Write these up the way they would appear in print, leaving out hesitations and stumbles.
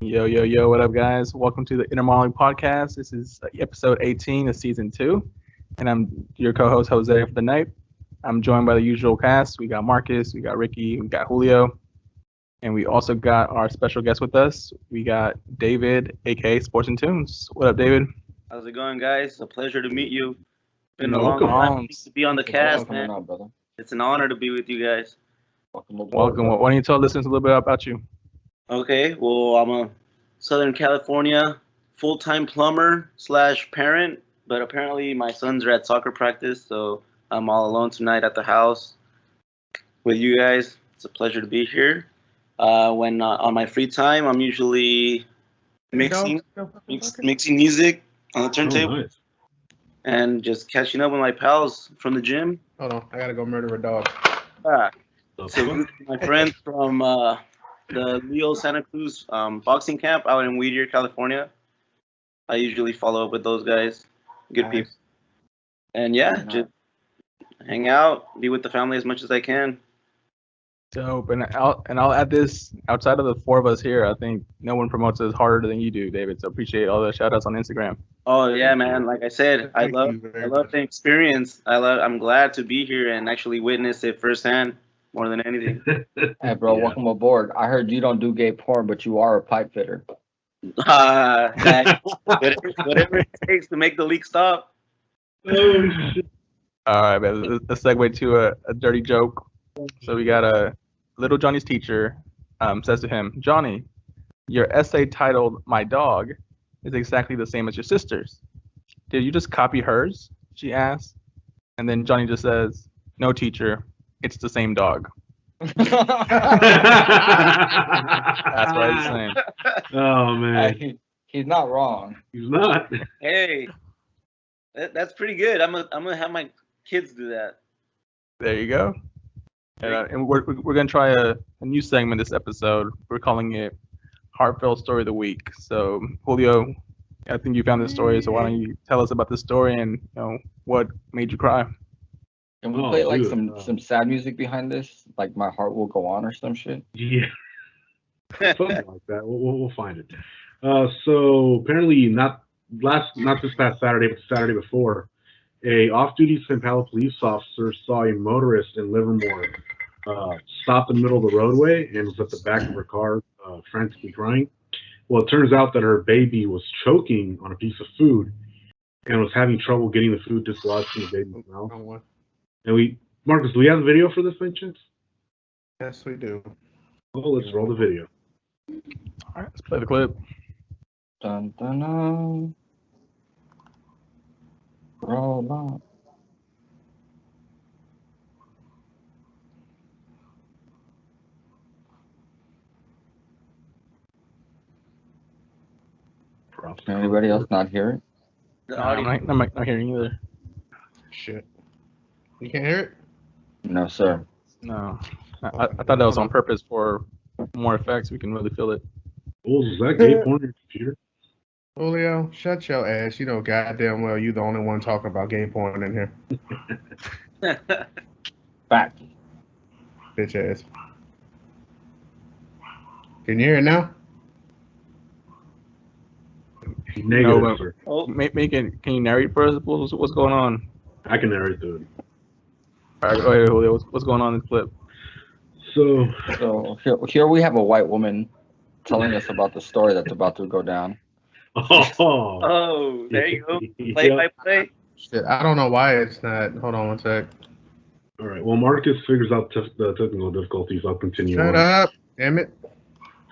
Yo, yo, yo, what up, guys? Welcome to the Inner Monolog Podcast. This is episode 18 of season 2, and I'm your co host, Jose, for the night. I'm joined by the usual cast. We got Marcus, we got Ricky, we got Julio, and we also got our special guest with us. We got David, aka Sports and Tunes. What up, David? How's it going, guys? It's a pleasure to meet you. Been a Welcome. long time to be on the cast, coming man. out, brother. It's an honor to be with you guys. Welcome. Why don't you tell listeners a little bit about you? Okay, well, I'm a Southern California full-time plumber / parent, but apparently my sons are at soccer practice, so I'm all alone tonight at the house with you guys. It's a pleasure to be here. When on my free time, I'm usually mixing music on the turntable. Oh, nice. And just catching up with my pals from the gym. Hold on, I gotta go murder a dog. So my friends from the Leo Santa Cruz boxing camp out in Whittier, California. I usually follow up with those guys. Good people. And yeah, just hang out, be with the family as much as I can. Dope. And I'll add this, outside of the four of us here, I think no one promotes us harder than you do, David. So appreciate all the shout outs on Instagram. Oh yeah, man. Like I said, I Thank love you very the much. experience. I'm glad to be here and actually witness it firsthand more than anything. Hey, bro, Yeah. welcome aboard. I heard you don't do gay porn, but you are a pipe fitter. Whatever it takes to make the leak stop. Oh, shit. All right, man. Let's segue to a dirty joke. So we got a little Johnny's teacher says to him, Johnny, your essay titled "My Dog" is exactly the same as your sister's. Did you just copy hers? She asks, and then Johnny just says, "No, teacher, it's the same dog." That's what he's saying. Oh man, He's not wrong. he's not. Hey, that's pretty good. I'm gonna have my kids do that. There you go. And we're gonna try a new segment this episode. We're calling it Heartfelt Story of the Week. So Julio, I think you found this story. So why don't you tell us about the story and what made you cry? Can we Oh, play like dude, some sad music behind this? Like My Heart Will Go On or some shit? Yeah, something like that. We'll find it. So apparently not this past Saturday, but the Saturday before, a off-duty St. Paulo police officer saw a motorist in Livermore stop in the middle of the roadway and was at the back of her car frantically crying. Well, it turns out that her baby was choking on a piece of food and was having trouble getting the food dislodged from the baby's mouth. Wrong one. And Marcus, do we have the video for this by chance? Yes, we do. Oh, let's roll the video. All right, let's play the clip. Dun, dun, dun. Roll on. Props. Can anybody else not hear it? The No, audio. I'm not hearing either. Shit. You can't hear it? No, sir. No, I thought that was on purpose for more effects. We can really feel it. Oh, is that gay porn on your computer? Julio, shut your ass. You know goddamn well you the only one talking about gay porn in here. Fact. Bitch ass. Can you hear it now? Negative, but- sir. Oh, Can you narrate for us? What's going on? I can narrate through it. All right, go ahead, Julio. What's going on in the clip? So, So here we have a white woman telling us about the story that's about to go down. oh, there you go. Play by play. Shit, I don't know why it's not. Hold on one sec. All right. Well, Marcus figures out the technical difficulties. I'll continue Shut on. up. Damn it.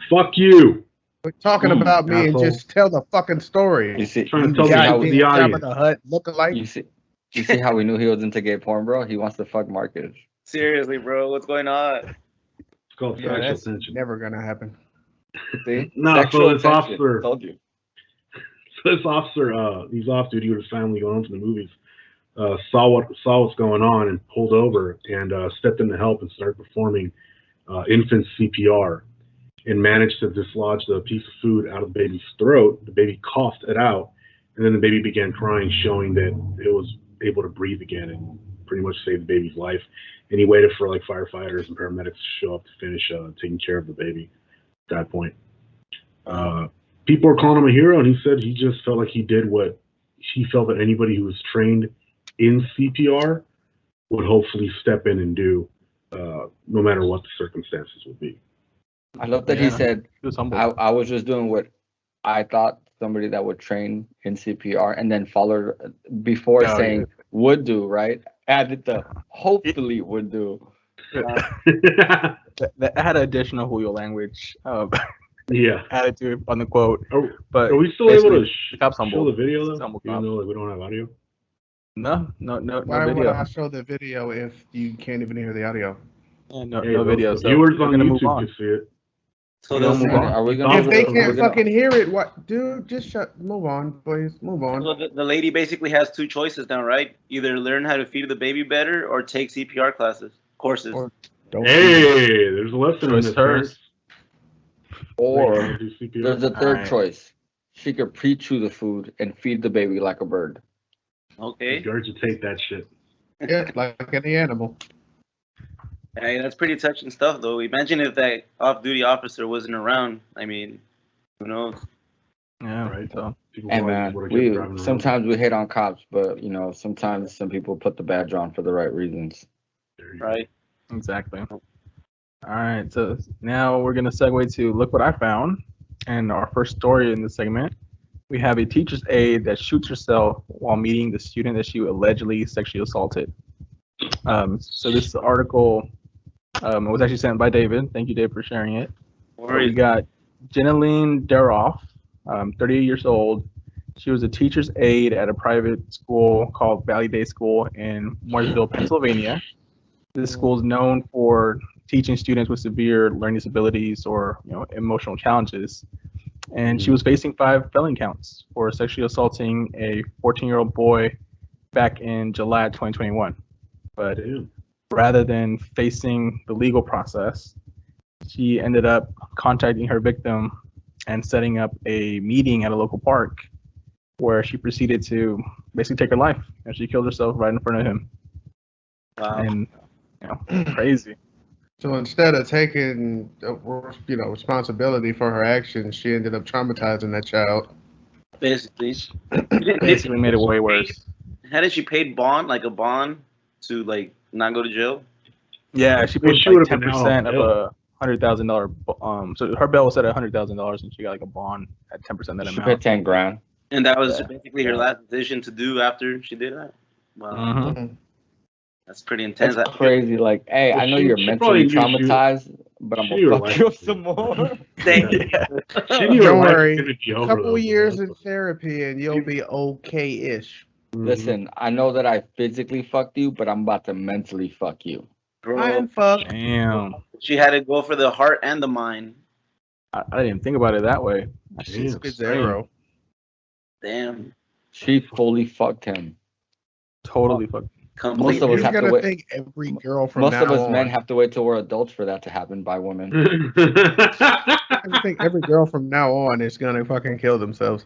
Fuck you. Quit talking about me asshole. and just tell the fucking story. You see, Trying to you tell see how the we, Jabba audience. the Hutt look-alike. you see how we knew he was into gay porn, bro? He wants to fuck Marcus. Seriously, bro, what's going on? It's called Yeah, sexual that's tension. never gonna happen. See? No, Sexual so this tension. officer, Told you. this officer, he's off duty with his family going home from the movies. Saw what's going on and pulled over and stepped in to help and started performing infant CPR and managed to dislodge the piece of food out of the baby's throat. The baby coughed it out, and then the baby began crying, showing that it was able to breathe again and pretty much saved the baby's life. And he waited for like firefighters and paramedics to show up to finish taking care of the baby at that point. People are calling him a hero, and he said he just felt like he did what he felt that anybody who was trained in CPR would hopefully step in and do, no matter what the circumstances would be. I love that he said, He was humble. I was just doing what I thought somebody that would train in CPR, and then followed before saying would do, right? Added the hopefully would do. That had additional Julio language Yeah. added to it on the quote. But Are we still able to the cop's humble. show the video, He's though? humble Even cop. though like, we don't have audio? No Why would video. I show the video if you can't even hear the audio? Yeah, no Hey, video. the So viewers we're on gonna move YouTube on. can see it. So We're gonna those, move on. Are we gonna? If they we're can't gonna- fucking hear it, what, dude? Just move on, please. Move on. so the lady basically has two choices now, right? Either learn how to feed the baby better or take CPR courses. Or- Don't Hey, there's a lesson in Choice this. hers. Or Do CPR. there's a third Alright. choice. She could pre-chew the food and feed the baby like a bird. Okay. Regurgitate that shit. Yeah, like any animal. Hey, that's pretty touching stuff, though. Imagine if that off-duty officer wasn't around. I mean, who knows? Yeah. Right. So People Hey probably man, just would've kept driving around. sometimes we hate on cops, but sometimes some people put the badge on for the right reasons. There you go. Right? exactly. All right. So now we're gonna segue to look what I found. And our first story in this segment, we have a teacher's aide that shoots herself while meeting the student that she allegedly sexually assaulted. So this article was actually sent by David. Thank you, Dave, for sharing it. So we got Jeneline Daroff, 38 years old. She was a teacher's aide at a private school called Valley Day School in Mooresville, Pennsylvania. This school is known for teaching students with severe learning disabilities or emotional challenges. And she was facing 5 felony counts for sexually assaulting a 14-year-old boy back in July 2021. But Damn. rather than facing the legal process, she ended up contacting her victim and setting up a meeting at a local park where she proceeded to basically take her life. And she killed herself right in front of him. Wow. And, crazy. So instead of taking, responsibility for her actions, she ended up traumatizing that child. Basically. Basically made it way worse. Hadn't she paid bond, like a bond, to like not go to jail? Yeah, she Well, paid she like would've been 10% out of a $100,000. So her bail was set at $100,000, and she got like a bond at 10% of that She amount. paid 10 grand. And that was Yeah. basically her last decision to do after she did that. Wow. Mhm. That's pretty intense. That's crazy. Like, hey, Well, I know she- you're she mentally probably knew she- traumatized, but I'm she knew her gonna fuck life you up was some more. Thank you. She knew her Don't life was worry. gonna be A over, couple though, years so in therapy and you'll be okay-ish. Mhm. Listen, I know that I physically fucked you, but I'm about to mentally fuck you. Bro, I'm fucked. Damn. she had to go for the heart and the mind. I didn't even think about it that way. That shit's Damn. It's extreme. zero. Damn. She fully fucked him. Totally fucking. Complete. Most of us You have to gotta wait. think every girl from Most now of us on. men have to wait till we're adults for that to happen by women. I think every girl from now on is gonna fucking kill themselves.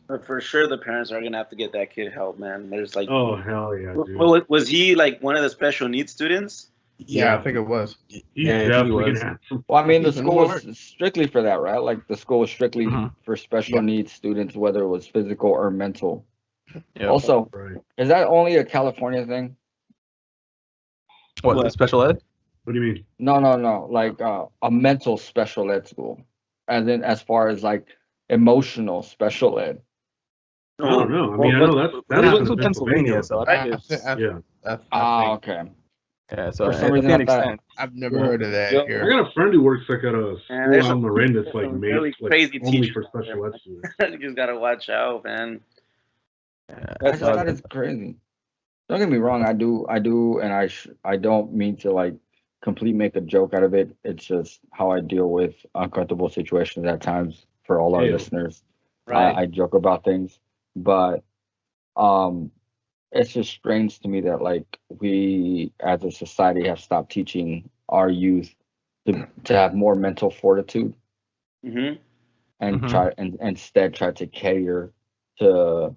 But for sure, the parents are gonna have to get that kid help, man. There's like, Oh hell yeah, dude. well, was he like one of the special needs students? Yeah, I think it was. He's Yeah, he definitely was. gonna have some. Well, I mean, the Even school more. was strictly for that, right? Like the school was strictly Mhm. for special Yeah. needs students, whether it was physical or mental. Yeah. Also, Right. is that only a California thing? What, What? the special ed? What do you mean? No. Like a mental special ed school, as far as like emotional special ed. I don't know. I mean, I know that It happens was in Pennsylvania, so I think it's. Yeah. Ah, okay. Yeah, so For some to reason, an I thought- extent. I've never heard of that Yeah. I here. got a friend who works like at a school Man, there's out in some- Marin that's like some made really like crazy only teachers for out special there. ed students. You just gotta watch out, man. Yeah, I That's just thought it's crazy. Don't get me wrong. I do, and I don't mean to like completely make a joke out of it. It's just how I deal with uncomfortable situations at times. For all our Yeah. listeners, Right. I joke about things, but it's just strange to me that like we as a society have stopped teaching our youth to have more mental fortitude hmm and Mhm. try and instead try to cater to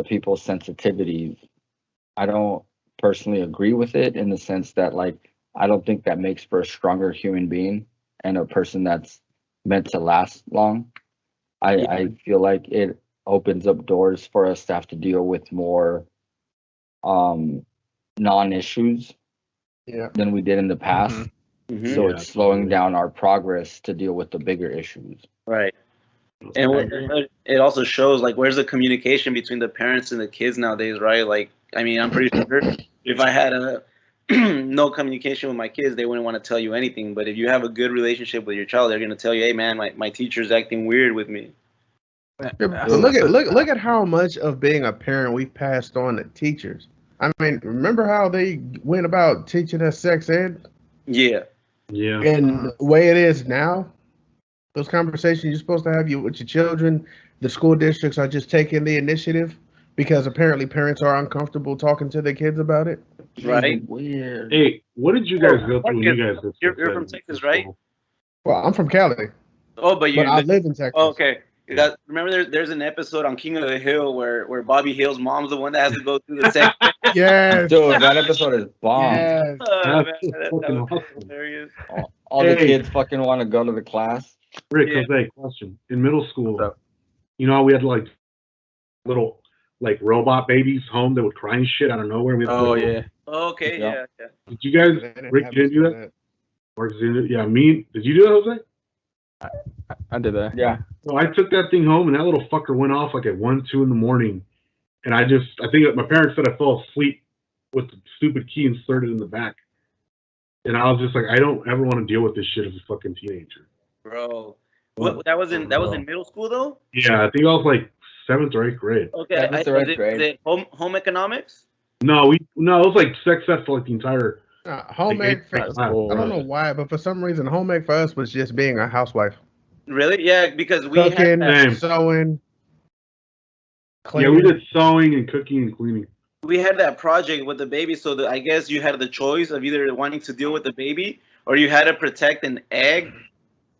people's sensitivities. I don't personally agree with it in the sense that like I don't think that makes for a stronger human being and a person that's meant to last long. I feel like it opens up doors for us to have to deal with more non-issues Yeah. than we did in the past. Mhm. So Yeah, it's slowing totally. down our progress to deal with the bigger issues. Right. And I agree. it also shows like where's the communication between the parents and the kids nowadays, right? Like, I mean, I'm pretty sure if I had a no communication with my kids, they wouldn't want to tell you anything. But if you have a good relationship with your child, they're gonna tell you, "Hey, man, my teacher's acting weird with me." Yeah, but look at how much of being a parent we passed on to teachers. I mean, remember how they went about teaching us sex ed? Yeah. Yeah. And the way it is now, those conversations you're supposed to have with your children, the school districts are just taking the initiative because apparently parents are uncomfortable talking to their kids about it. Right. Weird. Hey, what did you guys go through when you guys did You're sex from ed Texas, in right? school? Well, I'm from Cali, Oh, but you but I live in Texas. Oh, okay. Remember there's an episode on King of the Hill where Bobby Hill's mom's the one that has to go through the sex. Yes. Dude, that episode is bomb. Yes. Oh, That's man, that fucking was awesome. hilarious. All the Hey. kids fucking want to go to the class. Rick, Yeah. Jose, question. In middle school, What's up? you know how we had like little like robot babies home that would cry and shit out of nowhere? We had to Oh put- yeah. Okay, Yeah. yeah. Did you guys, They didn't Rick, have did you do us that? Or did you, yeah, me, did you do that, Jose? I did that. Yeah. So I took that thing home, and that little fucker went off like at 1, 2 in the morning. And I think my parents said I fell asleep with the stupid key inserted in the back. And I was just like, I don't ever want to deal with this shit as a fucking teenager. Bro. What that was in middle school though? Yeah, I think I was like 7th or 8th grade. Okay. Seventh or Was eighth it grade. home economics? No, it was like sex ed for like the entire. Home like, ec for, eighth I class. don't know why, but for some reason, home ec for us was just being a housewife. Really? Yeah, because we had Cooking, that, Same. sewing, Yeah, cleaning. we did sewing and cooking and cleaning. project with the baby, so that I guess you had the choice of either wanting to deal with the baby or you had to protect an egg,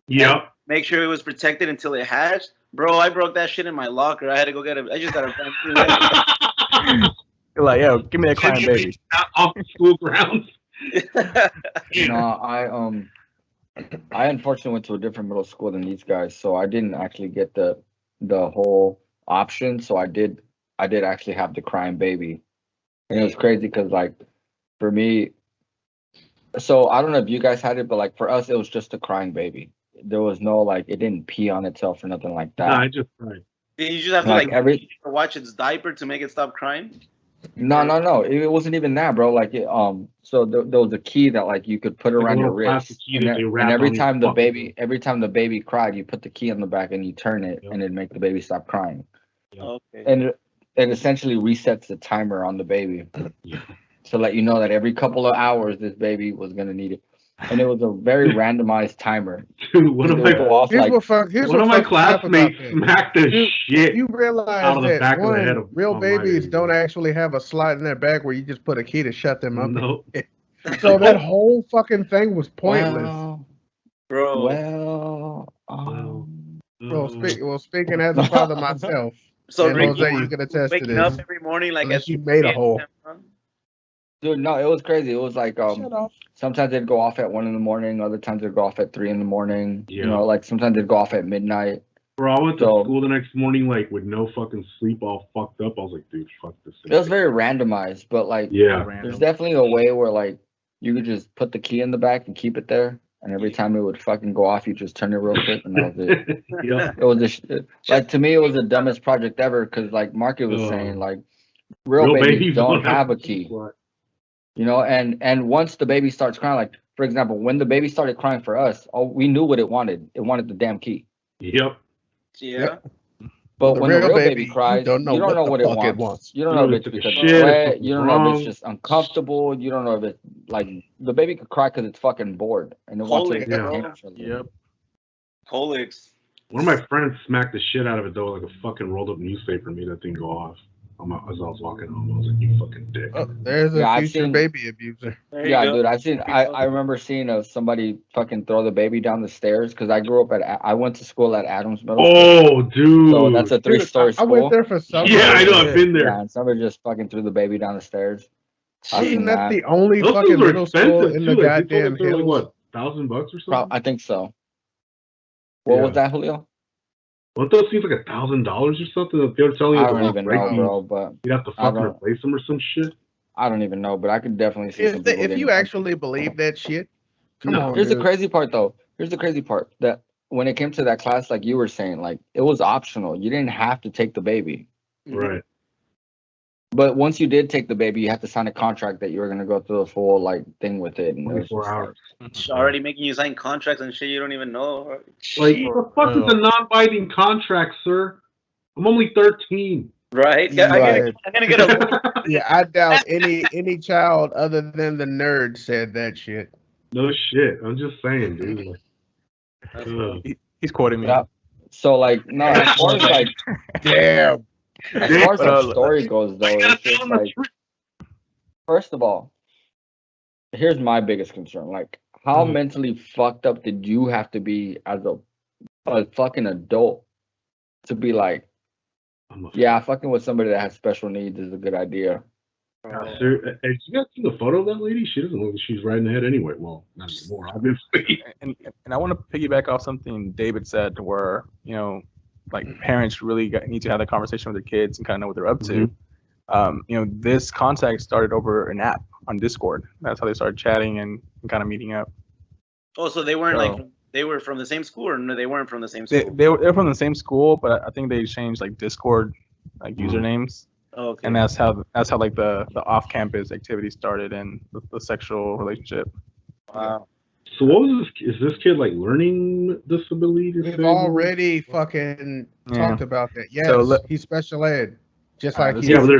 Yep. make sure it was protected until it hatched. Bro, I broke that shit in my locker. I had to go get I just got a brand new egg. You're like, yo, give me that crying baby. Off the school grounds. No, I unfortunately went to a different middle school than these guys, so I didn't actually get the whole option. So I did actually have the crying baby, and it was crazy because like for me, so I don't know if you guys had it, but like for us, it was just a crying baby. There was no like it didn't pee on itself or nothing like that. Nah, I just cried. Did you just have to Like watch its diaper to make it stop crying? No, it wasn't even that, bro. Like so there was a key that like you could put Like a around your little plastic wrist, key and, that they then- wrap and every on your time the fucking- baby cried, you put the key on the back and you turn it, Yep. and it'd make the baby stop crying. Okay. And it essentially resets the timer on the baby Yeah. to let you know that every couple of hours this baby was gonna need it. And it was a very randomized timer. Dude, one of It would my go off Here's like what fuck. Here's one what of my fucks me up about classmates that. smacked the shit. You realize out of the that back of the head one, of- real of my babies baby. don't actually have a slot in their back where you just put a key to shut them up. No. So that whole fucking thing was pointless. Bro. Well, Speaking as a father myself, So and Rick, Jose, you can attest to waking up this. every morning like Unless as you made a hole. dude, no, it was crazy. It was like Shut off. sometimes it'd go off at 1 a.m, other times it'd go off at 3 a.m. Yeah. You know, like sometimes it'd go off at midnight. Bro, I went to So- school the next morning like with no fucking sleep, all fucked up. I was like, dude, fuck this thing. It was very randomized, but like Yeah. there's definitely a way where like you could just put the key in the back and keep it there, and every time it would fucking go off, you just turn it real quick, and that was it. Yeah. It was like to me, it was the dumbest project ever because like Market was Oh. saying, like real babies don't have a key, What? you know. And once the baby starts crying, like for example, when the baby started crying for us, we knew what it wanted. It wanted the damn key. Yep. Yeah. But The when the real real baby, baby you cries, don't know what the what it fuck it wants. wants. You don't You know know if it's if it's because shit, it's if wet. it's You don't know if wrong. it's just uncomfortable. You don't know if it's like the baby could cry because it's fucking bored and it wants to Holy entertain cow. itself. Yep. Colix. One of my friends smacked the shit out of it though, like a fucking rolled up newspaper, and made that thing go off. As I was walking home, I was like, "You fucking dick." Oh, there's a Yeah, I've future seen- baby abuser. There you Yeah, go. dude, I remember seeing somebody fucking throw the baby down the stairs because I went to school at Adams Middle School. Oh, dude. So that's a 3-story I school. went there for summer. Yeah, I know. I've been there. Yeah, and somebody just fucking threw the baby down the stairs. Isn't that the only Those fucking things are middle school expensive in too. the Like, they told goddamn us they were like hills? what, $1,000 or something? I think so. What Yeah. was that, Julio? Well, those seems like $1,000 or something that they're telling you. I don't even know, bro. But you have to fucking replace them or some shit. I don't even know, but I could definitely see some people. If you actually believe that shit, come on. Here's dude. the crazy part, though. Here's the crazy part that when it came to that class, like you were saying, like it was optional. You didn't have to take the baby. Right. But once you did take the baby, you had to sign a contract that you were gonna go through the full like thing with it. And 24 hours. Already making you sign contracts and shit you don't even know. Like, what the fuck is a non-binding contract, sir? I'm only 13. Right? Yeah, Right. I'm gonna get a. Yeah, I doubt any child other than the nerd said that shit. No shit. I'm just saying, dude. Like, He's quoting me. Yeah. So like no, as far as like Damn. as far as the story goes though, it's just like first of all, here's my biggest concern. Like how mentally fucked up did you have to be as a fucking adult to be like, yeah, fucking with somebody that has special needs is a good idea. Sir, have you guys seen the photo of that lady? She doesn't look like she's riding ahead anyway. Well, not anymore, obviously. And I want to piggyback off something David said, where like parents really need to have that conversation with their kids and kind of know what they're up to. This contact started over an app on Discord. That's how they started chatting and kind of meeting up. Oh, so they weren't they were from the same school, or no? They weren't from the same school. They were from the same school, but I think they changed like Discord like usernames. Oh, okay. And that's how like the off-campus activity started and the sexual relationship. Wow. So what was this? Is this kid like learning disability? We've already fucking talked about that. Yes, he's special ed, just like either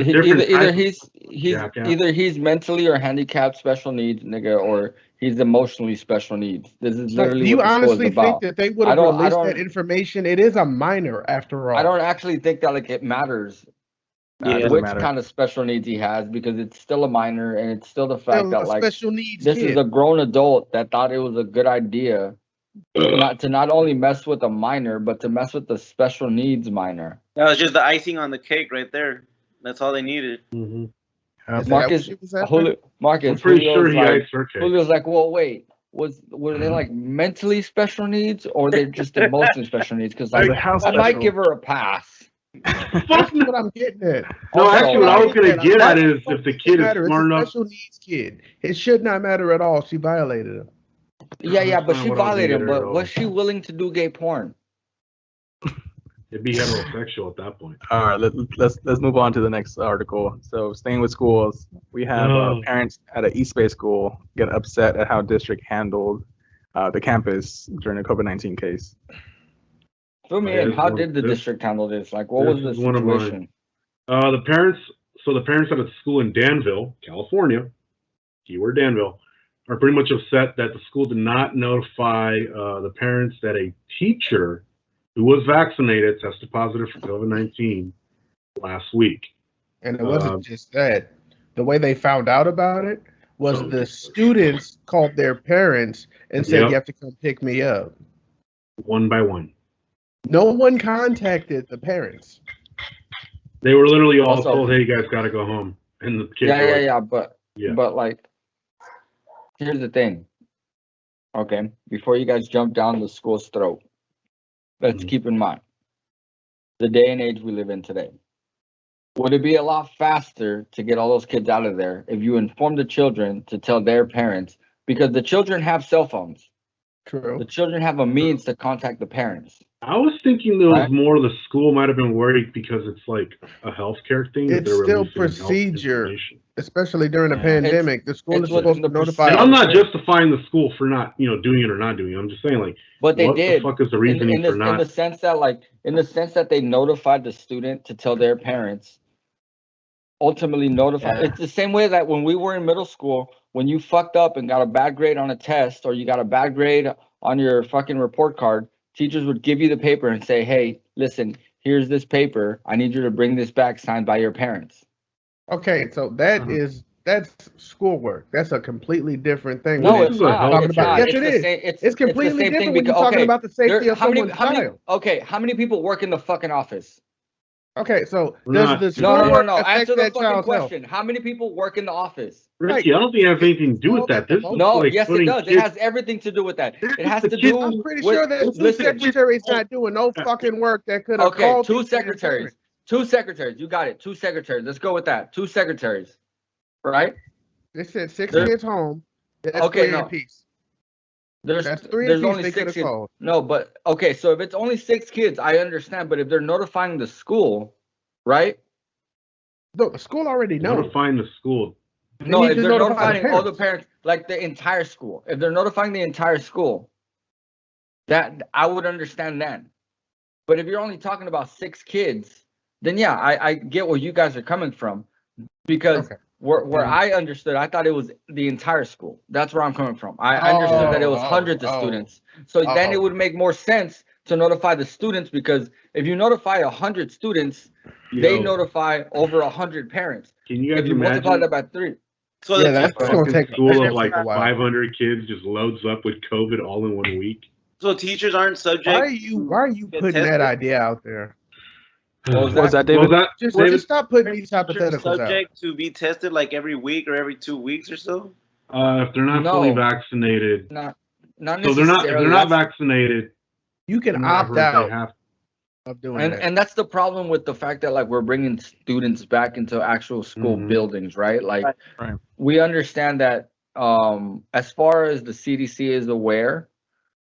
he's mentally or handicapped special needs, nigga, or he's emotionally special needs. This is literally. Do you what this honestly about. think that they would have released that information? It is a minor, after all. I don't actually think that like it matters. Which kind of special needs he has, because it's still a minor, and it's still the fact that like special needs this kid. is a grown adult that thought it was a good idea not only mess with a minor, but to mess with the special needs minor. That was just the icing on the cake right there. That's all they needed. Marcus, I'm pretty sure he iced her cake. Julio's like, well, wait, were they like mentally special needs, or they're just emotionally special needs? Because like, I might give her a pass. That's what I'm getting at. No, actually, what I was going to get at is if the kid is smart enough. Special needs kid. It should not matter at all. She violated him. Yeah, but she violated him. But was she willing to do gay porn? It'd be heterosexual at that point. All right, let's move on to the next article. So, staying with schools, we have parents at an East Bay school get upset at how district handled the campus during the COVID-19 case. Fill me in. How did the district handle this? Like, what was the situation? The parents at a school in Danville, California, keyword Danville, are pretty much upset that the school did not notify the parents that a teacher who was vaccinated tested positive for COVID-19 last week. And it wasn't just that. The way they found out about it was the students called their parents and said, you have to come pick me up. One by one. No one contacted the parents. They were literally all told, "Hey, you guys got to go home." And the kids but like, here's the thing. Okay, before you guys jump down the school's throat, let's keep in mind the day and age we live in today. Would it be a lot faster to get all those kids out of there if you inform the children to tell their parents? Because the children have cell phones. True. The children have a means to contact the parents. I was thinking there was more the school might have been worried because it's like a healthcare thing. It's still procedure, especially during a pandemic. The school is supposed to notify. And I'm not justifying the school for not, doing it or not doing it. I'm just saying, like, but they what did. the fuck is the reasoning for not? In the sense that they notified the student to tell their parents. Ultimately notified. It's the same way that when we were in middle school, when you fucked up and got a bad grade on a test, or you got a bad grade on your fucking report card, teachers would give you the paper and say, "Hey, listen, here's this paper. I need you to bring this back signed by your parents." Okay, so that's schoolwork. That's a completely different thing. No, it's not. Yes, it is. It's completely different when you're talking about the safety of someone's child. Okay, how many people work in the fucking office? Okay, so We're does not- the No, schoolwork no. affect Answer the that fucking child's health? question. How many people work in the office? Ricky, I don't think it has anything to do with that. This is No, like yes, it putting does. It kids- has everything to do with that. This It is has the to kids- do. I'm pretty with, sure that the listen, secretary's not doing no fucking work that could have Okay, called two these parents. secretaries. Two secretaries. You got it. Two secretaries. Let's go with that. Two secretaries. Right? They said 6 There- kids home. That's Okay, 3 no. apiece. There's That's 3 there's apiece only they 6 could have kids. called. No, but okay, so if it's only 6 kids, I understand. But if they're notifying the school, right? No, the school already knows. Notifying the school. They No, need if to they're notify the notifying all the parents. parents, like the entire school, if they're notifying the entire school, that I would understand that. But if you're only talking about 6 kids, then yeah, I get where you guys are coming from, because Okay. where I understood, I thought it was the entire school. That's where I'm coming from. I understood that it was hundreds of students. So then it would make more sense to notify the students, because if you notify 100 students, they Yo, notify over 100 parents. Can you If guys you multiply imagine? that by 3, So Yeah, the that's teachers, gonna Fucking take school of a like while. 500 kids just loads up with COVID all in 1 week. so teachers aren't subject. Why are you get putting that tested? idea out there? What was What was that, David? Well, that, Just David, stop putting these Teachers hypotheticals out. subject to be tested like every week or every 2 weeks or so. if they're not No. fully vaccinated, not so they're not. If necessarily. they're not That's- vaccinated, You can then I opt heard they out have. of doing And that. and that's the problem with the fact that like we're bringing students back into actual school Mhm. buildings, right? Like Right. we understand that as far as the CDC is aware,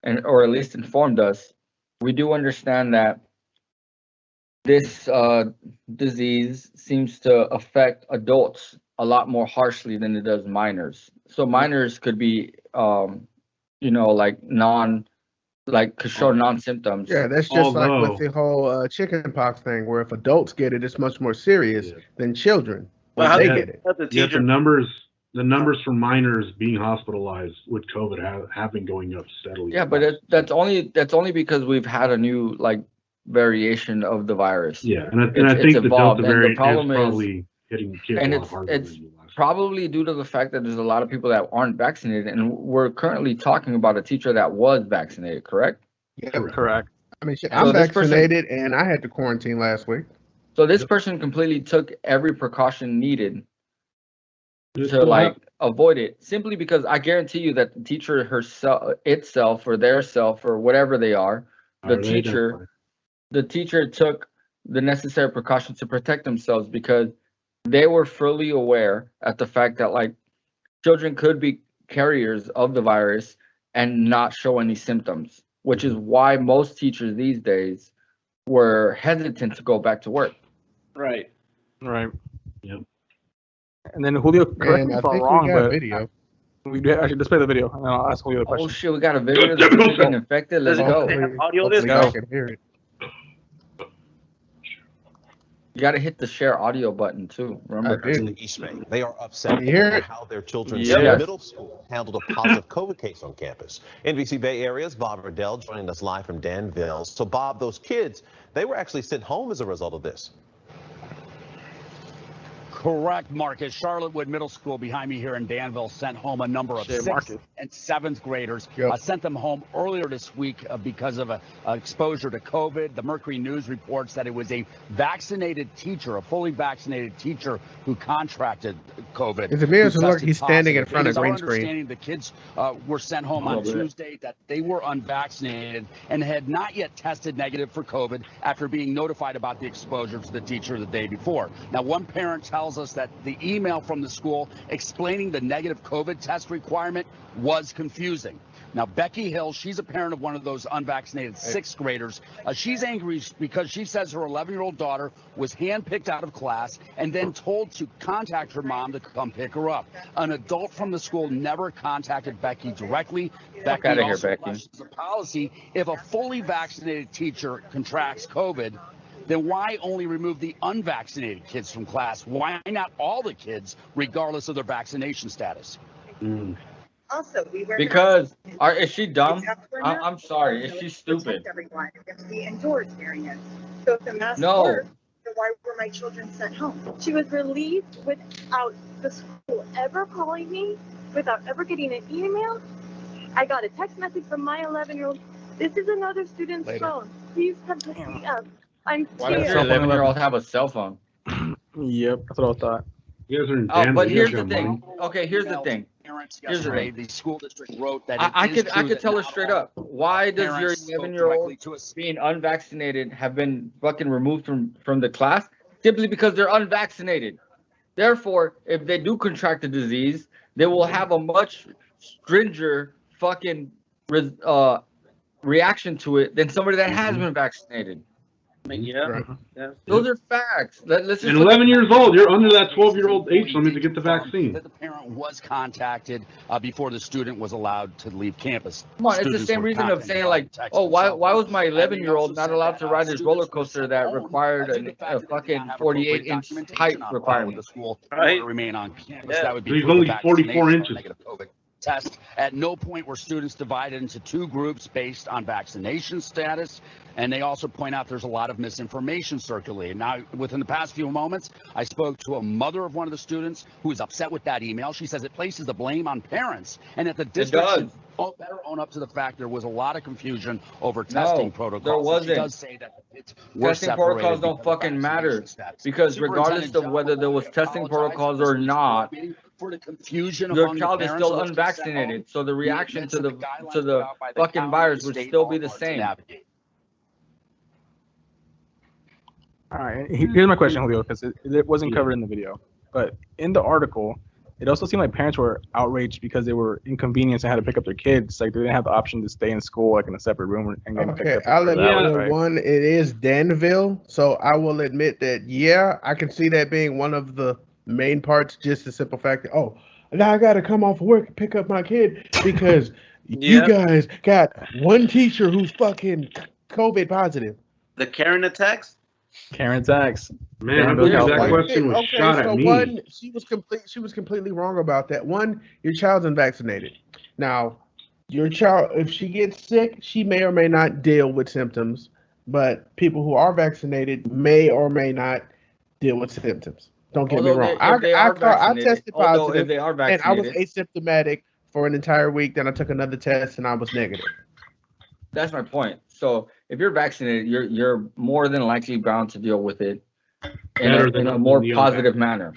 and or at least informed us, we do understand that this disease seems to affect adults a lot more harshly than it does minors. So minors could be could show non-symptoms. Yeah, that's just like Although- with the whole chickenpox thing, where if adults get it, it's much more serious Yeah. than children Well, when how they do get it. the Yet teacher? the numbers for minors being hospitalized with COVID have been going up steadily. Yeah, but that's only because we've had a new variation of the virus. Yeah, and I It's think the evolved, Delta and the variant is problem is- probably hitting kids and a lot it's- harder it's than the last. Probably due to the fact that there's a lot of people that aren't vaccinated, and we're currently talking about a teacher that was vaccinated, correct? Yeah, Correct. I mean, shit, So I'm this person- vaccinated and I had to quarantine last week. So this person completely took every precaution needed It's to avoid it, simply because I guarantee you that the teacher itself or their self or whatever they are, the teacher took the necessary precautions to protect themselves, because they were fully aware at the fact that children could be carriers of the virus and not show any symptoms, which is why most teachers these days were hesitant to go back to work. Right. Right. Yep. And then Julio, correct And me I if I'm think wrong, we got but video. we do actually display the video, and then I'll ask Julio the Oh question. shit, we got a video of the person getting infected. Let's Does it go. have audio Hopefully this y'all time? can hear it. You got to hit the share audio button too. Remember? I did. In the East Bay. They are upset You hear over it? how their children's Yes. middle school handled a positive COVID case on campus. NBC Bay Area's Bob Riddell joining us live from Danville. So Bob, those kids, they were actually sent home as a result of this. Correct, Marcus. Charlottewood Middle School behind me here in Danville sent home a number of Shit, 6th Marcus. and 7th graders. Yep. Sent them home earlier this week because of exposure to COVID. The Mercury News reports that it was a vaccinated teacher, a fully vaccinated teacher, who contracted COVID. It appears who to look tested he's standing in positive. front It of is our green screen. understanding the kids were sent home on Tuesday, that they were unvaccinated and had not yet tested negative for COVID after being notified about the exposure to the teacher the day before. Now, one parent tells us that the email from the school explaining the negative COVID test requirement was confusing. Now, Becky Hill, she's a parent of one of those unvaccinated 6th graders. She's angry because she says her 11-year-old daughter was handpicked out of class and then told to contact her mom to come pick her up. An adult from the school never contacted Becky directly. Becky outta here, also Becky. questions the policy. If a fully vaccinated teacher contracts COVID, then why only remove the unvaccinated kids from class? Why not all the kids, regardless of their vaccination status? Also, we wear Because is she dumb? masks. I'm sorry. Is So she it's to protect stupid? Everyone against the indoors variant. So if the mask No. worked, then why were my children sent home? She was relieved without the school ever calling me, without ever getting an email. I got a text message from my 11-year-old. This is another student's Later. phone. Please come pick me up. I'm Why does here. your 11-year-old have a cell phone? Yep, that's what I thought. You guys are in Oh, Denver. but You here's guys the got thing. money. Okay, here's the thing. Parents Here's the yesterday, thing. the school district wrote that I it is could true tell that it not straight all up. Why does your parents spoke 11-year-old directly to us. being unvaccinated have been fucking removed from the class? Simply because they're unvaccinated. Therefore, if they do contract the disease, they will have a much stringent fucking reaction to it than somebody that has been vaccinated. Yeah. Yeah. Those are facts. Let's just And look 11 at- years old, you're under that 12-year-old age limit to get the vaccine. That the parent was contacted before the student was allowed to leave campus. Come on, it's the Students same were reason of contacted saying by like, text oh, and why cell was phone. my And they 11-year-old also not said allowed that, to ride this students roller were coaster sent that home required due to the fact a that they did fucking not have appropriate 48-inch documentation height on file with requirement? the school Right. to remain on campus. Yeah. That would be So he's proof of only 44 vaccination or inches. negative COVID test. At no point were students divided into two groups based on vaccination status. And they also point out there's a lot of misinformation circulating. Now, within the past few moments, I spoke to a mother of one of the students who is upset with that email. She says it places the blame on parents and that the district should better own up to the fact there was a lot of confusion over testing protocols. there wasn't. She does say that it's were Testing separated protocols don't because of fucking vaccination matter status. because regardless Superintendent of whether there was John testing apologized protocols for or this not, meeting for the confusion your among the child is parents still in which they sent home. unvaccinated. So the He reaction admits to that the guidelines to the put out by the fucking county virus and would state still are be the hard to same. navigate. All right, here's my question, Julio, because it wasn't covered in the video. But in the article, it also seemed like parents were outraged because they were inconvenienced and had to pick up their kids. Like they didn't have the option to stay in school, like in a separate room, and get Okay, picked up. I'll for admit hours, that right? one, it is Danville, so I will admit that, yeah, I can see that being one of the main parts, just the simple fact that, oh, now I got to come off work and pick up my kid because you guys got one teacher who's fucking COVID positive. The Karen attacks? Karen's acts. Man, I Danville, believe that California. question was shot at me. One, she was completely wrong about that. One, your child's unvaccinated. Now, your child, if she gets sick, she may or may not deal with symptoms, but people who are vaccinated may or may not deal with symptoms. Don't get me wrong. I tested positive, if they are and I was vaccinated, asymptomatic for an entire week. Then I took another test, and I was negative. that's my point. So if you're vaccinated, you're more than likely bound to deal with it in a more positive manner.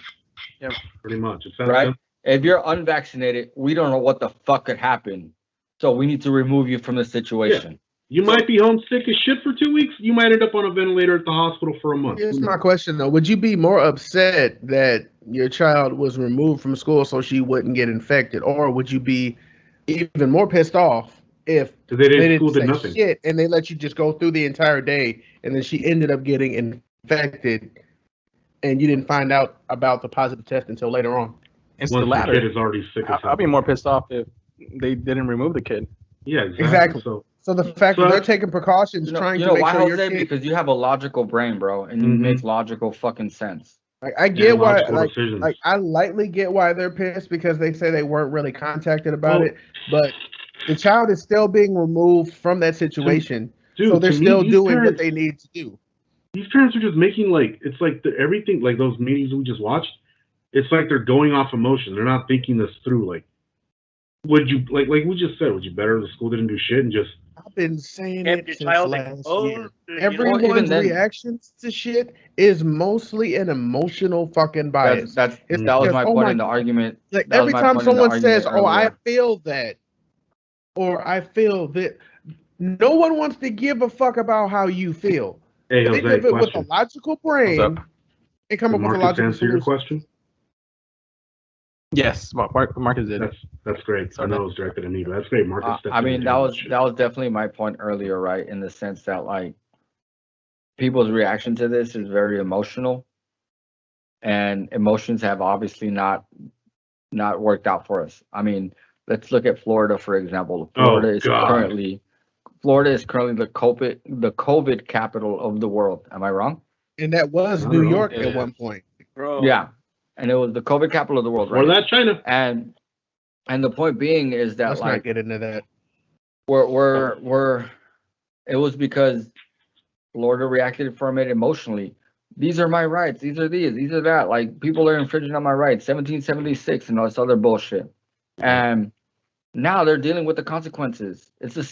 Yep. Pretty much. It's Right? If you're unvaccinated, we don't know what the fuck could happen. So we need to remove you from the situation. You might be homesick as shit for 2 weeks. You might end up on a ventilator at the hospital for a month. Here's my question though: would you be more upset that your child was removed from school so she wouldn't get infected, or would you be even more pissed off if Because they they school didn't did say nothing. shit and they let you just go through the entire day, and then she ended up getting infected, and you didn't find out about the positive test until later on? It's Once the latter. kid is already sick as hell. I'll be more pissed off if they didn't remove the kid. Yeah, Exactly. So the fact that So- they're taking precautions, trying to make why, sure your Jose? kid, Because you have a logical brain, bro, and you Mhm. make logical fucking sense. like, I get why, logical decisions. like I lightly get why they're pissed because they say they weren't really contacted about it, but the child is still being removed from that situation, Dude, so they're to me, still these doing parents, what they need to do. These parents are just making it's like everything, like those meetings we just watched. It's like they're going off emotion. They're not thinking this through. Like, would you like we just said? Would you better if the school didn't do shit and just? I've been saying Kept it your since child last exposed, year. you know? Everyone's then- reactions to shit is mostly an emotional fucking bias. That was It's my because, oh point my in the argument. Like That was every my time point in the someone says, argument "Oh, I earlier. feel that," or "I feel that," no one wants to give a fuck about how you feel. Hey, Think Jose, of it with a question. logical brain What's up? and come Did up with a Marcus logical answer your solution. question? Yes, Marcus did. That's great. I Sorry. know it was directed at me, but that's great. Marcus. I mean, that was definitely my point earlier, right? In the sense that like people's reaction to this is very emotional, and emotions have obviously not worked out for us. I mean, let's look at Florida for example. Florida is currently the COVID capital of the world. Am I wrong? And that was I New don't know. York Yeah. at one point. Bro. Yeah, and it was the COVID capital of the world, right? Or that China. And the point being is that Let's like not get into that. we're it was because Florida reacted from it emotionally. These are my rights. These are that. Like people are infringing on my rights. 1776 and all this other bullshit. And now they're dealing with the consequences. It's the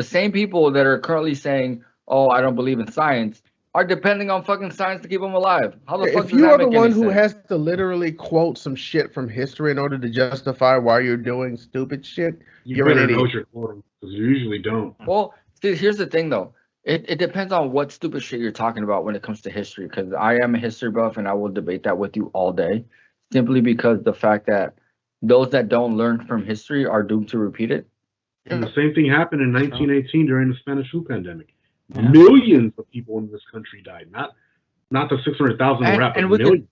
same people that are currently saying, "Oh, I don't believe in science," are depending on fucking science to keep them alive. How the fuck If does you that are the make one any who sense? has to literally quote some shit from history in order to justify why you're doing stupid shit, You you're an better know idiot. what you're quoting, because you usually don't. Well, see, here's the thing though. It depends on what stupid shit you're talking about when it comes to history. Because I am a history buff and I will debate that with you all day. Simply because the fact that those that don't learn from history are doomed to repeat it. And the same thing happened in 1918 during the Spanish flu pandemic. Yeah. Millions of people in this country died. Not the 600,000 And- rap, but and we could- millions.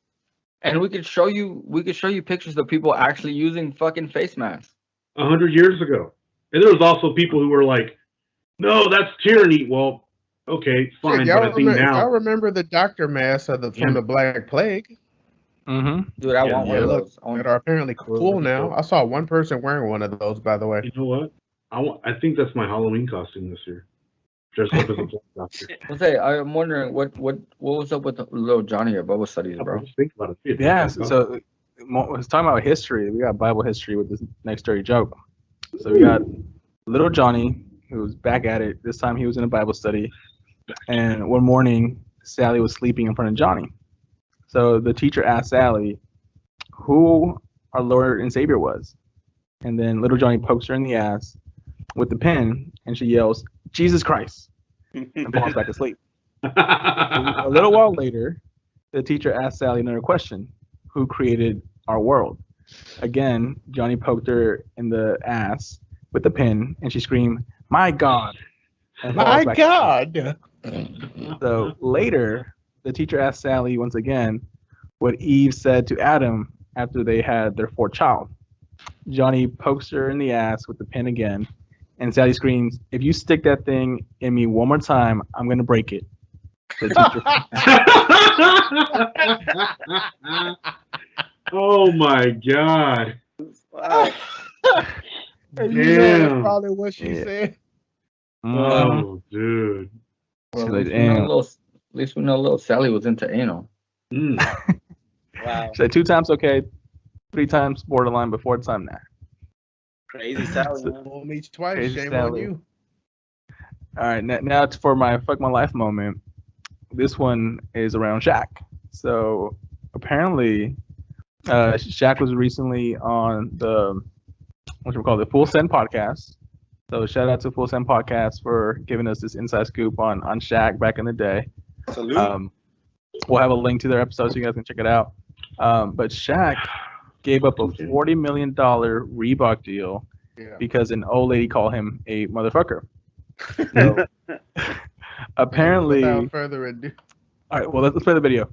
And we could show you pictures of people actually using fucking face masks. 100 years ago. And there was also people who were like, no, that's tyranny. Well, okay, fine, Shit, but I think y'all now... remember the doctor masks from the Black Plague Mm-hmm. Dude, I Yeah, want one yeah, of look, those. I want- that are apparently cool now. I saw one person wearing one of those, by the way. You know what? I think that's my Halloween costume this year. Dressed up as a black doctor. Jose, I'm wondering what was up with little Johnny at Bible studies, bro? Just think about it. Yeah, so I was talking about history. We got Bible history with this next dirty joke. So we got little Johnny, who was back at it. This time he was in a Bible study. And one morning, Sally was sleeping in front of Johnny. So the teacher asked Sally who our Lord and Savior was. And then little Johnny pokes her in the ass with the pen, and she yells, Jesus Christ, and falls back asleep. A little while later, the teacher asked Sally another question. Who created our world? Again, Johnny poked her in the ass with the pin, and she screamed, my God. and falls My back God. asleep. So later, the teacher asked Sally once again what Eve said to Adam after they had their fourth child. Johnny pokes her in the ass with the pin again, and Sally screams, if you stick that thing in me one more time, I'm going to break it. The teacher Oh my God. Wow. And you know that's Damn. probably what she Yeah. said. Oh, dude. Well, She's like, at least we know damn. little- at least we know little Sally was into anal. Mm. Wow. She said 2 times okay, 3 times borderline, but 4th time nah. Crazy Sally, man. Fool me twice, Crazy shame Sally. on you. All right, now for my fuck my life moment. This one is around Shaq. So apparently, Shaq was recently on the the Full Send podcast. So shout out to Full Send podcast for giving us this inside scoop on Shaq back in the day. Salute. We'll have a link to their episode so you guys can check it out. But Shaq gave up a $40 million Reebok deal Yeah. because an old lady called him a motherfucker. So, apparently, Without further ado, all right. Well, let's play the video.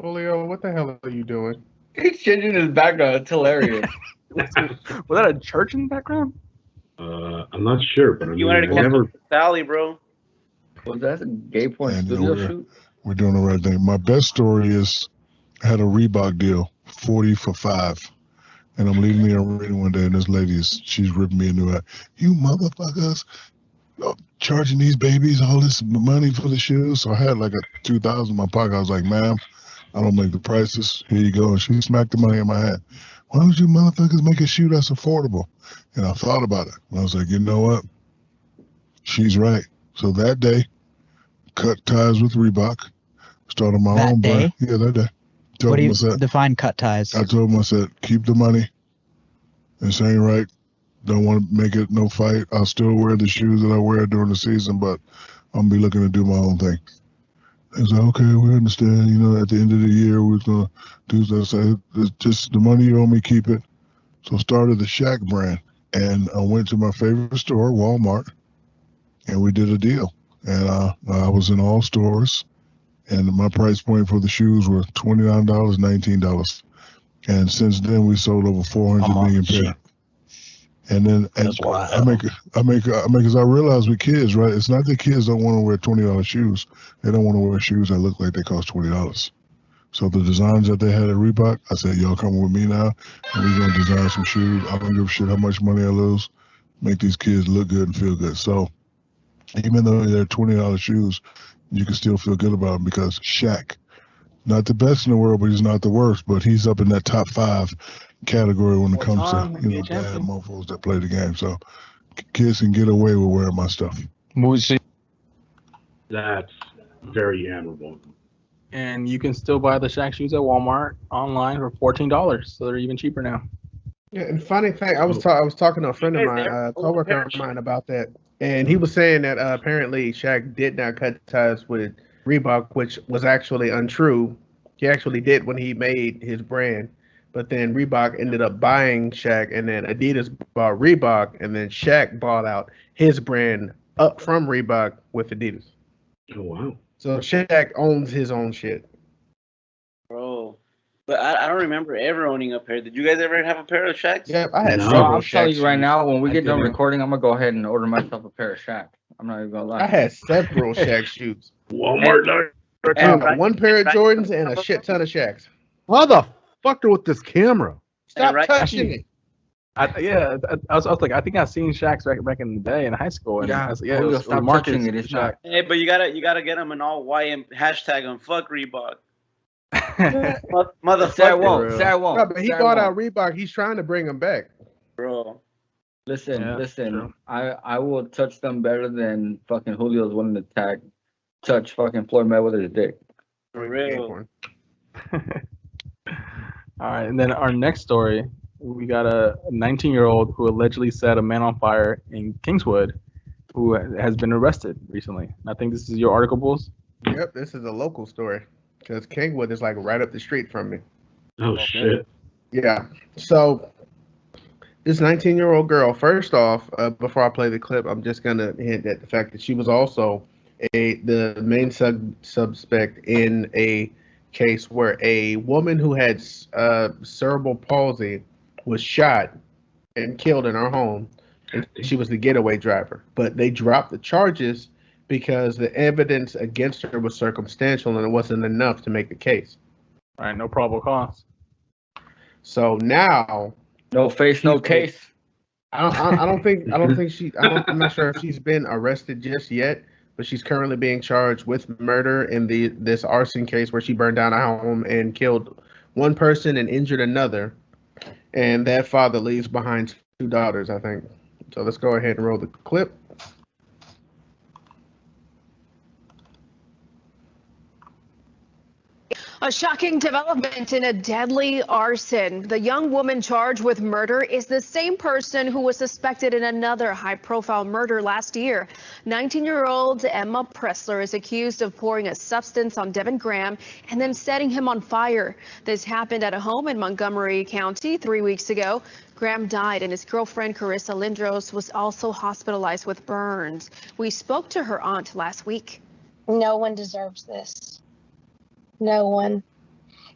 Julio, what the hell are you doing? He's changing his background. It's hilarious. Was that a church in the background? I'm not sure, but I You mean, wanted to I never... Sally, bro. Was that a gay porn And, studio we're- shoot? We're doing the right thing. My best story is I had a Reebok deal, 40 for 5. And I'm leaving the arena one day, and this lady she's ripping me a new eye. You motherfuckers, charging these babies all this money for the shoes. So I had like a 2,000 in my pocket. I was like, ma'am, I don't make the prices. Here you go. And she smacked the money in my hand. Why don't you motherfuckers make a shoe that's affordable? And I thought about it. And I was like, you know what? She's right. So that day, cut ties with Reebok, started my That own day? brand. Yeah, that day. Told What do him, you I said, define cut ties? I told him, I said, keep the money. This ain't right. Don't want to make it no fight. I'll still wear the shoes that I wear during the season, but I'm going to be looking to do my own thing. They said, okay, we understand. You know, at the end of the year, we're going to do this. I said, it's just the money you owe me, keep it. So I started the Shaq brand. And I went to my favorite store, Walmart, and we did a deal. And I was in all stores. And my price point for the shoes were $29, $19. And since then, we sold over 400 million pair. And then I make because I realize with kids, right? It's not that kids don't want to wear $20 shoes. They don't want to wear shoes that look like they cost $20. So the designs that they had at Reebok, I said, y'all come with me now, and we're gonna design some shoes. I don't give a shit how much money I lose. Make these kids look good and feel good. So even though they're $20 shoes, you can still feel good about them because Shaq, not the best in the world, but he's not the worst. But he's up in that top 5 category when it comes to bad mofos that play the game. So kids can get away with wearing my stuff. That's very admirable. And you can still buy the Shaq shoes at Walmart online for $14, so they're even cheaper now. Yeah, and funny thing, I was talking to a friend of mine, coworker of mine about that, and he was saying that apparently Shaq did not cut ties with Reebok, which was actually untrue. He actually did when he made his brand, but then Reebok ended up buying Shaq, and then Adidas bought Reebok, and then Shaq bought out his brand up from Reebok with Adidas. Oh wow! So Shaq owns his own shit. Bro. But I don't remember ever owning a pair. Did you guys ever have a pair of Shaqs? Yeah, I had No. several I'm telling Shaq you right shoes. now, when we I get done did. recording, I'm gonna go ahead and order myself a pair of Shaq. I'm not even gonna lie. I had several Shaq shoes. Walmart. One pair of Jordans and a shit ton of Shaqs. Motherfucker with this camera. Stop right- touching it. I was like, I think I've seen Shaqs back in the day in high school. And Yeah, it Julio, was stop Marcus touching it. It's Shaq. Hey, but you gotta get them in all white and hashtag them. Fuck Reebok. Say I Motherfucker, won't. Say I won't. No, but he Say I bought won't. out Reebok. He's trying to bring them back. bro. Listen, Yeah, listen. true. I will touch them better than fucking Julio's willing to touch fucking Floyd Mayweather's dick. For real. All right, and then our next story, we got a 19-year-old who allegedly set a man on fire in Kingswood, who has been arrested recently. I think this is your article, Bulls. Yep, this is a local story because Kingwood is like right up the street from me. Oh shit. Yeah. So this 19-year-old girl, first off, before I play the clip, I'm just gonna hint at the fact that she was also the main suspect in a case where a woman who had cerebral palsy was shot and killed in her home, and she was the getaway driver. But they dropped the charges because the evidence against her was circumstantial and it wasn't enough to make the case. All right, no probable cause. So now, No face, no case. I'm not sure if she's been arrested just yet, but she's currently being charged with murder in this arson case where she burned down a home and killed one person and injured another. And that father leaves behind 2 daughters, I think. So let's go ahead and roll the clip. A shocking development in a deadly arson. The young woman charged with murder is the same person who was suspected in another high-profile murder last year. 19-year-old Emma Pressler is accused of pouring a substance on Devin Graham and then setting him on fire. This happened at a home in Montgomery County 3 weeks ago. Graham died and his girlfriend Carissa Lindros was also hospitalized with burns. We spoke to her aunt last week. No one deserves this. No one.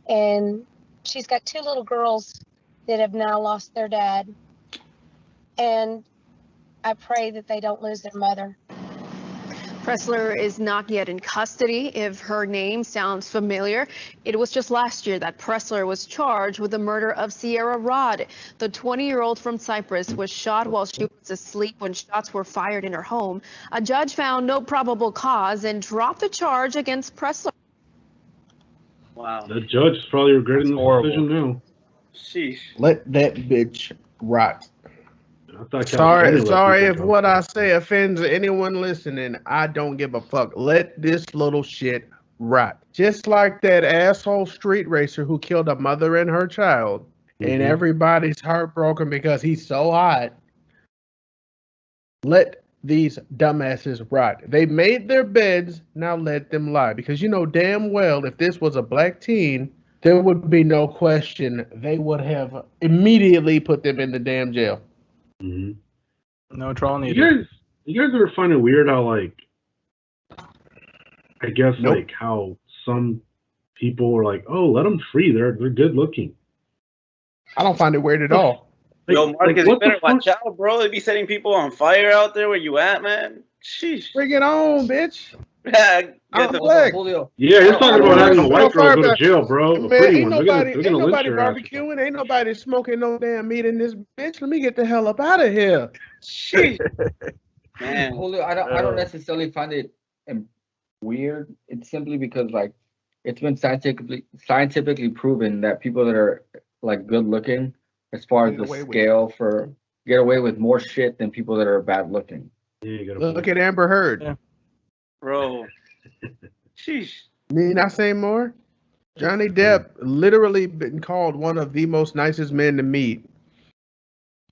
And she's got 2 little girls that have now lost their dad. And I pray that they don't lose their mother. Pressler is not yet in custody. If her name sounds familiar, it was just last year that Pressler was charged with the murder of Sierra Rod. The 20-year-old from Cyprus was shot while she was asleep when shots were fired in her home. A judge found no probable cause and dropped the charge against Pressler. Wow. The judge is probably regretting the decision now. Sheesh. Let that bitch rot. I thought Sorry if what I say offends anyone listening. I don't give a fuck. Let this little shit rot. Just like that asshole street racer who killed a mother and her child, and everybody's heartbroken because he's so hot. Let these dumbasses rot. They made their beds, now let them lie. Because you know damn well if this was a black teen, there would be no question they would have immediately put them in the damn jail. No trial needed. You guys ever find it weird how, like, I guess, like, how some people are like, oh, let them free. They're good looking. I don't find it weird at all. Like, Yo, Marcus, what you the better watch out, bro. They be setting people on fire out there where you at, man. Sheesh. Bring it on, bitch. I'm black. Julio. Yeah, you're talking about having a white girl go to back. jail, bro. Man, A pretty ain't one. nobody, They're gonna lynch your ass. barbecuing. Ain't nobody smoking no damn meat in this bitch. Let me get the hell up out of here. Sheesh. Man. Julio, I don't necessarily find it weird. It's simply because, like, it's been scientifically proven that people that are, like, good looking, as far as the scale get away with more shit than people that are bad looking. Yeah, Look at Amber Heard. Yeah. Bro, Sheesh. Need I say more? Johnny Depp literally been called one of the most nicest men to meet.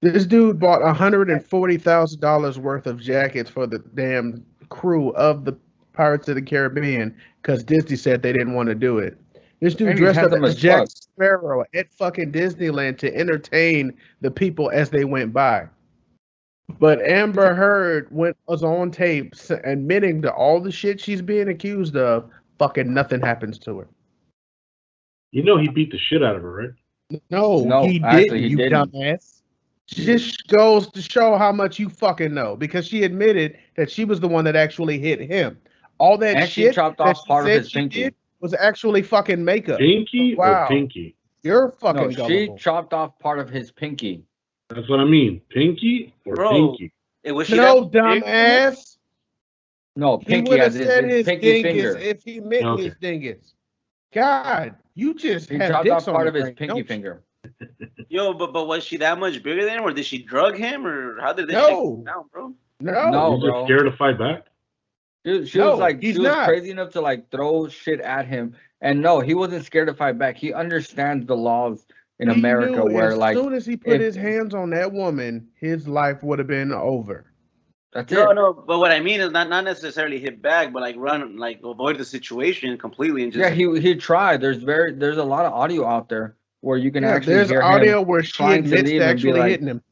This dude bought $140,000 worth of jackets for the damn crew of the Pirates of the Caribbean because Disney said they didn't want to do it. This dude dressed up as Jack Sparrow at fucking Disneyland to entertain the people as they went by. But Amber Heard was on tape admitting to all the shit she's being accused of. Fucking nothing happens to her. You know he beat the shit out of her, right? No, he didn't, you dumbass. Just goes to show how much you fucking know because she admitted that she was the one that actually hit him. All that and shit she chopped that off she part of said his she pinky. did was actually fucking makeup. Pinky Wow. or pinky? You're fucking No, gullible. she chopped off part of his pinky. That's what I mean. Pinky or pinky? Was she No, that big? dumbass. No, He pinky would have as his said his pinky dingus finger. if he meant Okay. his dingus. God, you just He have chopped dicks off on part the of his brain, pinky don't you? finger. Yo, but was she that much bigger than him, or did she drug him, or how did this No. shit go down, bro? No, You're just scared to fight back? Dude, she No, was like, he's she was not. crazy enough to like throw shit at him. And no, he wasn't scared to fight back. He understands the laws in He America knew where as like soon as he put if- his hands on that woman, his life would have been over. that's No, it. no, but what I mean is not necessarily hit back, but like run, like avoid the situation completely and just. Yeah, he tried. There's a lot of audio out there where you can Yeah, actually there's hear audio him where she trying to admits leave to and be actually like, hitting him.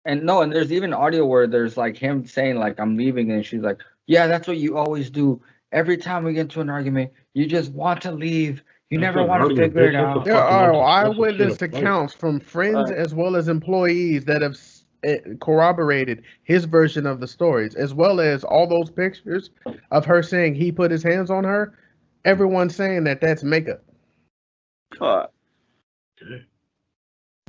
and there's even audio where there's like him saying like I'm leaving, and she's like, yeah, that's what you always do. Every time we get into an argument, you just want to leave. You That's never an want to argument, figure bitch. it That's a out. There fucking are that's a eyewitness straight up fight. accounts from friends as well as employees that have corroborated his version of the stories, as well as all those pictures of her saying he put his hands on her. Everyone's saying that that's makeup Fuck, Okay.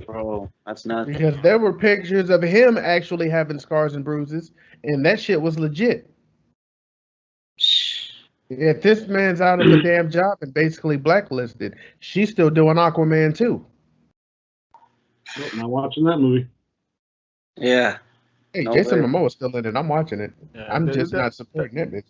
bro, that's not. because there were pictures of him actually having scars and bruises, and that shit was legit. If this man's out of a damn job and basically blacklisted, she's still doing Aquaman too. Nope, not watching that movie. Yeah. Hey, No Jason way. Momoa's still in it. I'm watching it. Yeah, I'm that- just that- not supporting that bitch.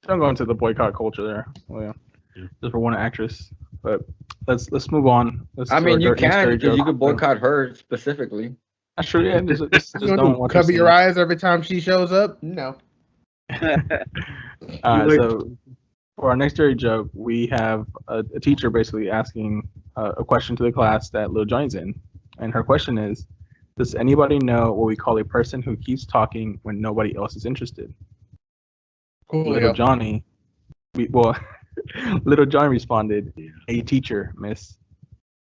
Don't go into the boycott culture there. Well, yeah. Yeah. Just for one actress. But let's move on. Let's I do mean, our you next can dirty because you joke. could boycott her specifically. That's true. Yeah, just You don't watch her cover your scenes. eyes every time she shows up? No. So for our next dirty joke, we have a teacher basically asking a question to the class that Lil Johnny's in, and her question is, does anybody know what we call a person who keeps talking when nobody else is interested? Little Johnny, Little Johnny responded, "A teacher, miss."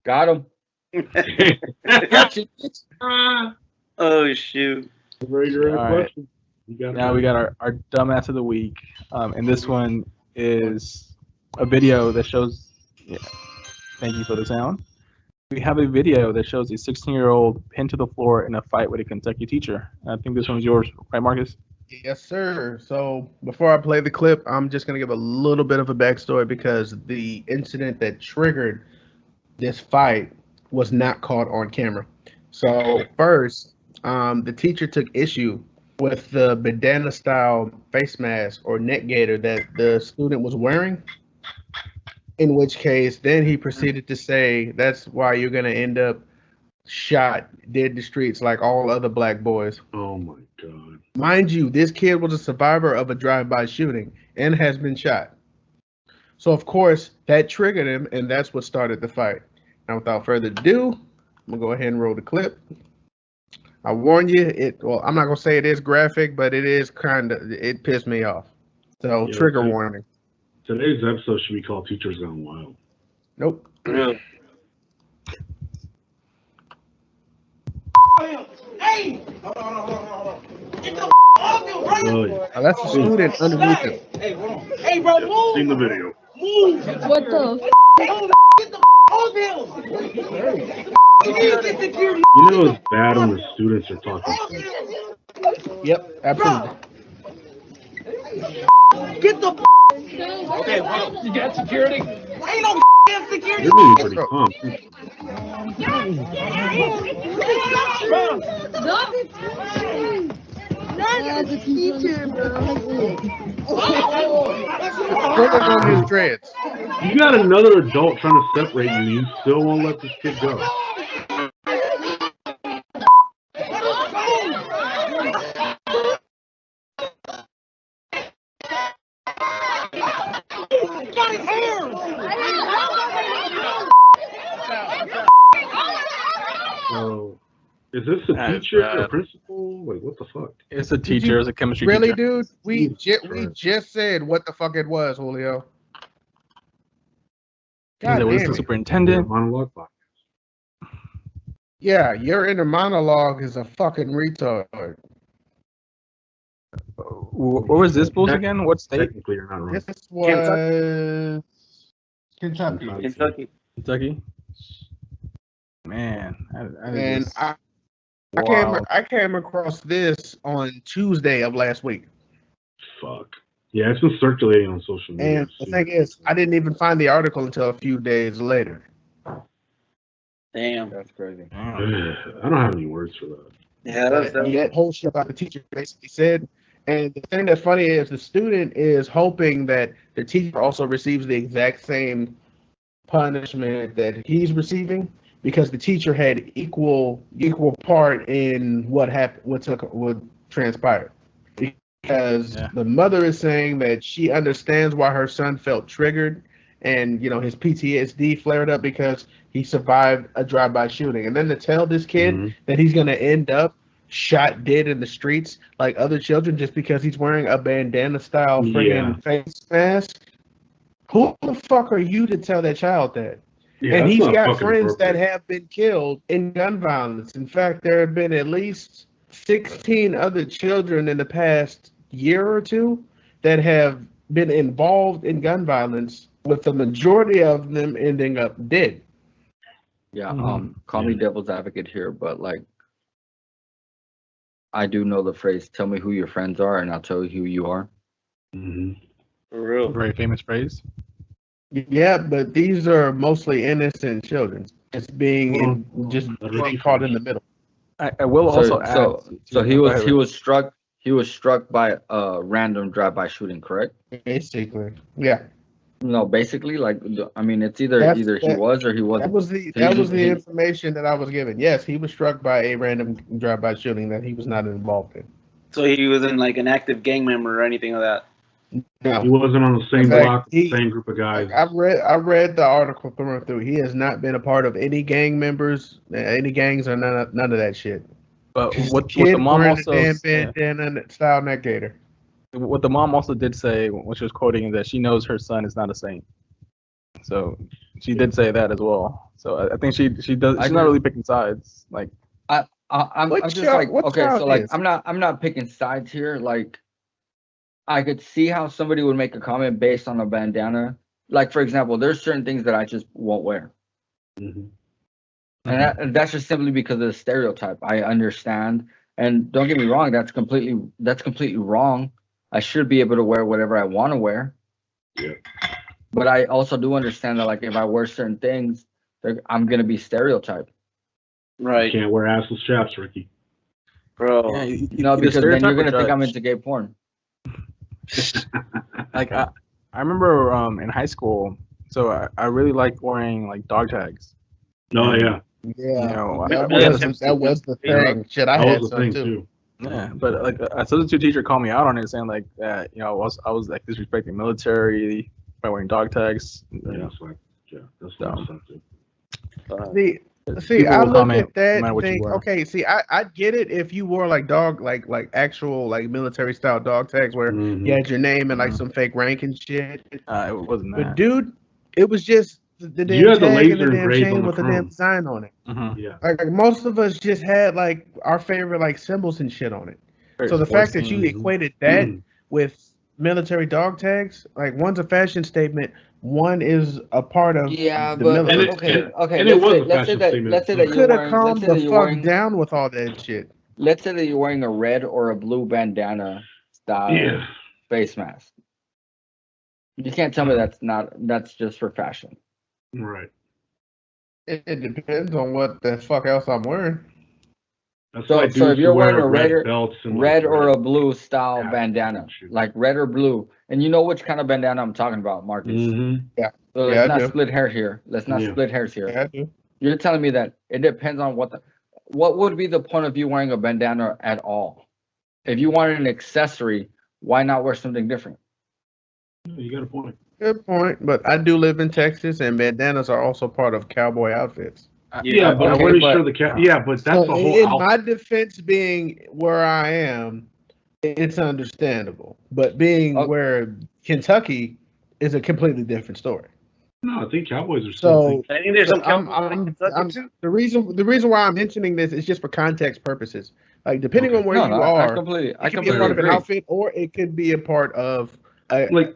Got him. Oh shoot. Very direct All right. question. You got it. Now we got our dumbass of the week, and this one is a video that shows. Yeah, thank you for the sound. We have a video that shows a 16-year-old pinned to the floor in a fight with a Kentucky teacher. I think this one's yours, right, Marcus? Yes, sir. So before I play the clip, I'm just going to give a little bit of a backstory because the incident that triggered this fight was not caught on camera. So first, the teacher took issue with the bandana style face mask or neck gaiter that the student was wearing, in which case then he proceeded to say that's why you're going to end up shot dead in the streets like all other black boys. Oh my god. Mind you, this kid was a survivor of a drive-by shooting and has been shot. So of course that triggered him, and that's what started the fight. Now, without further ado, I'm gonna go ahead and roll the clip. I warn you, I'm not gonna say it is graphic, but it pissed me off. So Yeah, trigger okay. warning. Today's episode should be called Teachers Gone Wild. Nope. Real. Hey! Hold on. Get the off him, right? Oh, yeah. Now, that's the student underneath him. Hey, hold on. Hey, bro, move! Seen the video. Move! What the? Get the off him! You need to get security. You know it's bad when the students are talking. Yep, absolutely. Get the Okay, well, you got security? ain't no damn security. They're being pretty calm. Not the teacher, bro. Pulling on his dreads. You got another adult trying to separate you. You still won't let this kid go. So, is this a teacher, a principal? Wait, what the fuck? It's a teacher. It's a chemistry Really, teacher. dude? We just said what the fuck it was, Julio. God It was damn the it. superintendent. Monolog podcast. Yeah, your inner monologue is a fucking retard. What was this bulls again? What state? Technically, you're not wrong. This was Kentucky. Kentucky. Man, And I wow. came across this on Tuesday of last week. Fuck. Yeah, it's been circulating on social media. And the thing is, I didn't even find the article until a few days later. Damn. That's crazy. I don't have any words for that. Yeah, That whole shit about the teacher basically said. And the thing that's funny is the student is hoping that the teacher also receives the exact same punishment that he's receiving, because the teacher had equal part in what happened, what transpired. Because the mother is saying that she understands why her son felt triggered, and his PTSD flared up because he survived a drive-by shooting. And then to tell this kid that he's gonna end up shot dead in the streets like other children just because he's wearing a bandana style friggin' face mask. Who the fuck are you to tell that child that? Yeah, And that's he's not got fucking friends that appropriate. have been killed in gun violence. In fact, there have been at least 16 other children in the past year or two that have been involved in gun violence, with the majority of them ending up dead. Yeah, call me devil's advocate here, but like, I do know the phrase, tell me who your friends are and I'll tell you who you are. For real. Very famous phrase. Yeah, but these are mostly innocent children. It's being caught in the middle. I will also add. So he was struck by a random drive-by shooting, correct? Basically, yeah. No, basically, like, I mean, it's either he was or he wasn't. That was the information that I was given. Yes, he was struck by a random drive-by shooting that he was not involved in. So he wasn't like an active gang member or anything of that. No, He wasn't on the same In fact, block, same group of guys. I read the article through and through. He has not been a part of any gang members, any gangs, or none of that shit. But what Kid the mom wearing also a damn bandana style neck gaiter. What the mom also did say, when she was quoting, that she knows her son is not a saint. So she did say that as well. So I think she does. She's not really picking sides. Like I'm just like, okay, so like I'm not picking sides here. Like, I could see how somebody would make a comment based on a bandana. Like, for example, there's certain things that I just won't wear. And that's just simply because of the stereotype. I understand. And don't get me wrong, that's completely wrong. I should be able to wear whatever I want to wear. Yeah. But I also do understand that, like, if I wear certain things, I'm going to be stereotyped. Right. You can't wear assless chaps, Ricky. Bro. No, because then you're going to think I'm into gay porn. Like I remember in high school, so I really liked wearing like dog tags. No, yeah. Yeah, that was the thing. Shit, I had some too. Yeah, but like a substitute teacher called me out on it, saying like that, I was like disrespecting military by wearing dog tags. That's what I'm See, I look at that and think, okay, see, I get it if you wore like actual like military style dog tags where you had your name and like some fake rank and shit. It wasn't that. But dude, it was just the damn tag and the damn chain with the damn design on it. Yeah. Like most of us just had like our favorite like symbols and shit on it. So the fact that you equated that with military dog tags, like one's a fashion statement, one is a part of the military. Let's say that you could have calmed the fuck down with all that shit. Let's say that you're wearing a red or a blue bandana style face mask. You can't tell me that's just for fashion. Right. It depends on what the fuck else I'm wearing. That's So why so if dudes you're wear wearing a red belts and red like, or red a blue style hats bandana, and shit. like red or blue, and you know which kind of bandana I'm talking about, Marcus. Mm-hmm. So Yeah, let's I not do. split hair here. Let's not Yeah. split hairs here. Yeah, I do. You're telling me that it depends on what would be the point of you wearing a bandana at all? If you wanted an accessory, why not wear something different? You got a point. Good point. But I do live in Texas, and bandanas are also part of cowboy outfits. Yeah, but okay, I'm pretty but- sure the cat. Yeah, but that's So the whole in outfit. my defense, being where I am, it's understandable. But being Oh. where Kentucky is a completely different story. No, I think Cowboys are still. So I think there's some I'm, Cowboys in Kentucky too. the reason why I'm mentioning this is just for context purposes. Like depending Okay. on where No, you I are, completely it could be a part of an agree. outfit, or it could be a part of a Like,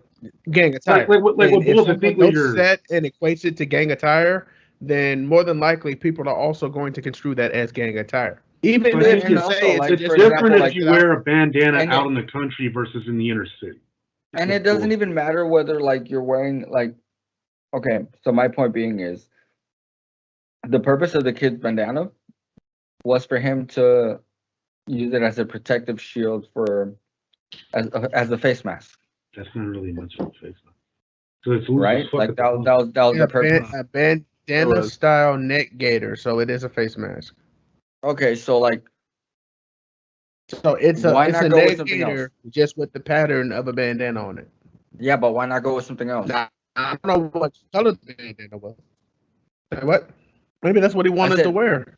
gang attire. like what And if Bulls, I someone think when notes you're. that and equates it to gang attire, then more than likely people are also going to construe that as gang attire. Even But if and you also, say it's like, It's for just different example, if like you wear a bandana and out it- in the country versus in the inner city. And it doesn't even matter whether like you're wearing like, okay, so my point being is the purpose of the kid's bandana was for him to use it as a protective shield for as a face mask, That's not really much of a face mask. So it's loose as right? fuck Like at the that was a, the purpose. a bandana was. style neck gaiter, so it is a face mask. Okay, so like So it's Why a not neck go with something gaiter just with the pattern of a bandana on it. yeah, but why not go with something else? Now, I don't know what color the bandana was. Say what? Maybe that's what he wanted to said- wear.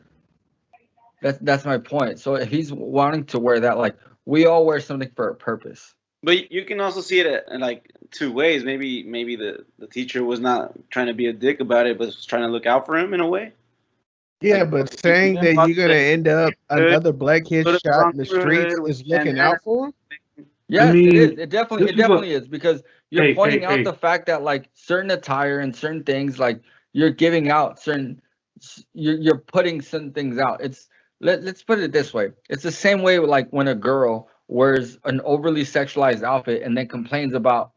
That's my point. So if he's wanting to wear that, like we all wear something for a purpose. But you can also see it in like two ways. Maybe the teacher was not trying to be a dick about it, but was trying to look out for him in a way. Yeah, but saying that you're gonna end up another black kid Put it shot on in the through streets it with is looking bandana. out for him. Yes, mean, it is. It this definitely is is because you're Hey, pointing hey, out hey. the fact that like certain attire and certain things, like you're giving out certain, you're putting certain things out. Let's put it this way. It's the same way like when a girl wears an overly sexualized outfit and then complains about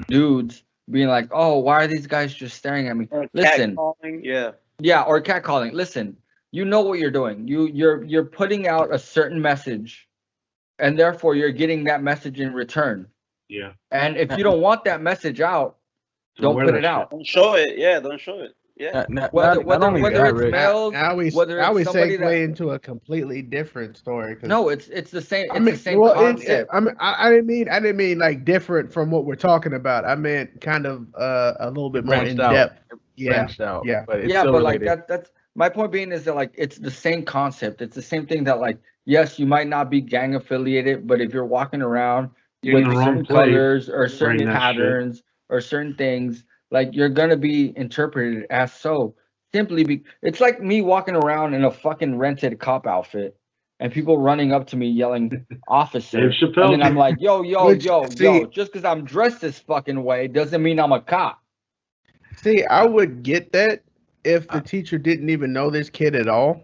dudes being like, oh, why are these guys just staring at me? Or Listen, catcalling, yeah. yeah, or catcalling. Listen, you know what you're doing. You're putting out a certain message, and therefore you're getting that message in return. Yeah. And if you don't want that message out, don't wear put that it shit. out. Don't show it. Yeah, don't show it. Yeah. Whether Not only whether that, it's Rick. males, Now we whether it's somebody segue that into a completely different story. 'Cause- no, it's the same. It's I mean, the same well, concept. I didn't mean like different from what we're talking about. I meant kind of a little bit more in Branched out. depth. Yeah, Branched out. yeah. But it's Yeah, still but like related. that's my point being is that like it's the same concept. It's the same thing that like yes, you might not be gang affiliated, but if you're walking around You're in with the wrong certain place colors or certain wearing that shit. patterns or certain things, like you're gonna be interpreted as so. Simply be it's like me walking around in a fucking rented cop outfit and people running up to me yelling officer. Dave Chappelle And then I'm did. like, yo, Which, see- just because I'm dressed this fucking way doesn't mean I'm a cop. See, I would get that if the teacher didn't even know this kid at all.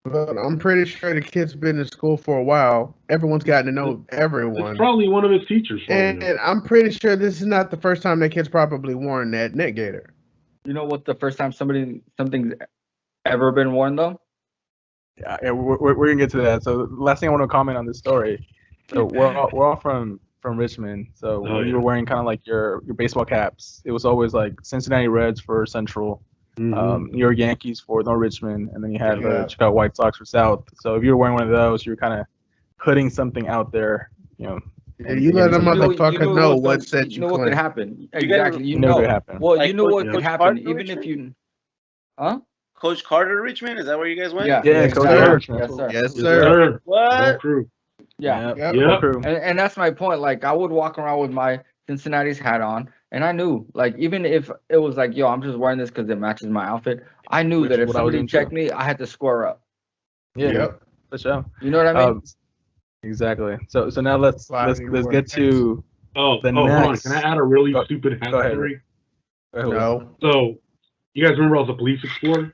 But I'm pretty sure the kid's been in school for a while. Everyone's gotten to know everyone. It's probably one of his teachers. for all we know. And I'm pretty sure this is not the first time that kid's probably worn that neck gaiter. You know what's the first time something's ever been worn though? Yeah, we're gonna get to that. So the last thing I want to comment on this story. So we're all from Richmond. So when you were wearing kind of like your baseball caps, it was always like Cincinnati Reds for Central, New York Yankees for North Richmond, and then you had the Chicago White Sox for South. So if you were wearing one of those, you're kind of putting something out there, you know. And you let a motherfucker know what set you know what could claim. happen. You gotta- Exactly. You know know what could happen. Well, Like you know what Coach could Carter happen, to even if Richmond? you huh? Coach Carter, Richmond. Is that where you guys went? Yeah. Yeah, Yes, Coach sir. George. Yes, sir. Yes, Yes, sir. sir. Go What? crew. Yeah. Yep. Yep. Crew. And that's my point. Like I would walk around with my Cincinnati's hat on, and I knew, like, even if it was like, yo, I'm just wearing this because it matches my outfit, I knew Which that is if what I was somebody doing checked too. me, I had to square up. Yeah, Yep. for sure. You know what I mean? Exactly. So now let's Sliding get to Oh, The hold on. next- Can I add a really Go- stupid hat go ahead, story? No. So, you guys remember I was a police explorer?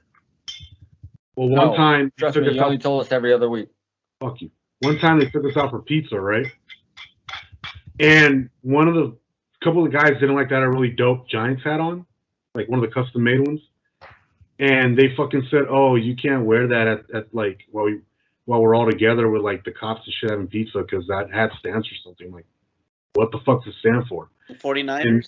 Well, one No, time they Trust took me, us you only out. told us every other week. Fuck you. One time they took us out for pizza, right? And one of the couple of guys didn't like that a really dope Giants hat on, like one of the custom made ones. And they fucking said, "Oh, you can't wear that at like while while we're all together with like the cops and shit having pizza because that hat stands for something. Like, what the fuck does it stand for? 49ers?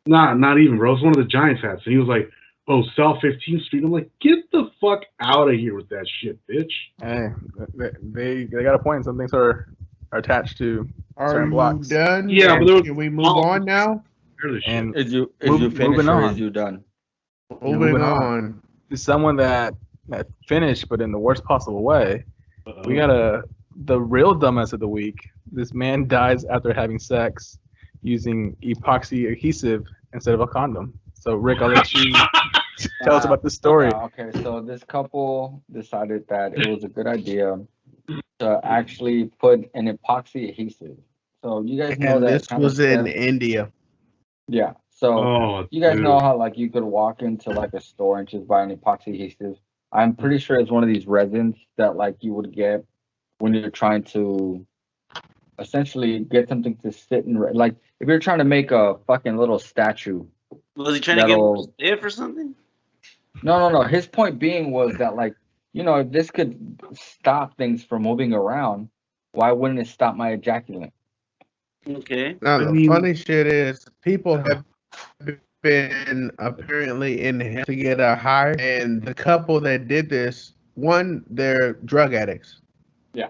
Not even, bro. It's one of the Giants hats. And he was like, oh, South 15th Street. I'm like, get the fuck out of here with that shit, bitch. Hey, they got a point. Some things are attached to certain blocks. Done? Yeah, but there was, can we move on now? And Is you Move- finished moving or on. is you done? Moving on. It's someone that finished, but in the worst possible way. We got the real dumbass of the week. This man dies after having sex using epoxy adhesive instead of a condom. So Rick, I'll let you tell us about this story. Okay, so this couple decided that it was a good idea to actually put an epoxy adhesive. So you guys know And that this kind of was in stuff- India. Yeah. So Oh, you guys dude. know how like you could walk into like a store and just buy an epoxy adhesive. I'm pretty sure it's one of these resins that like you would get when you're trying to essentially get something to sit in. Like if you're trying to make a fucking little statue. Was he trying to get That'll- stiff or something? No. His point being was that like, you know, if this could stop things from moving around, why wouldn't it stop my ejaculate? Okay. Now, I the mean- funny shit is, people have been apparently in hell to get a high, and the couple that did this, one, they're drug addicts. Yeah.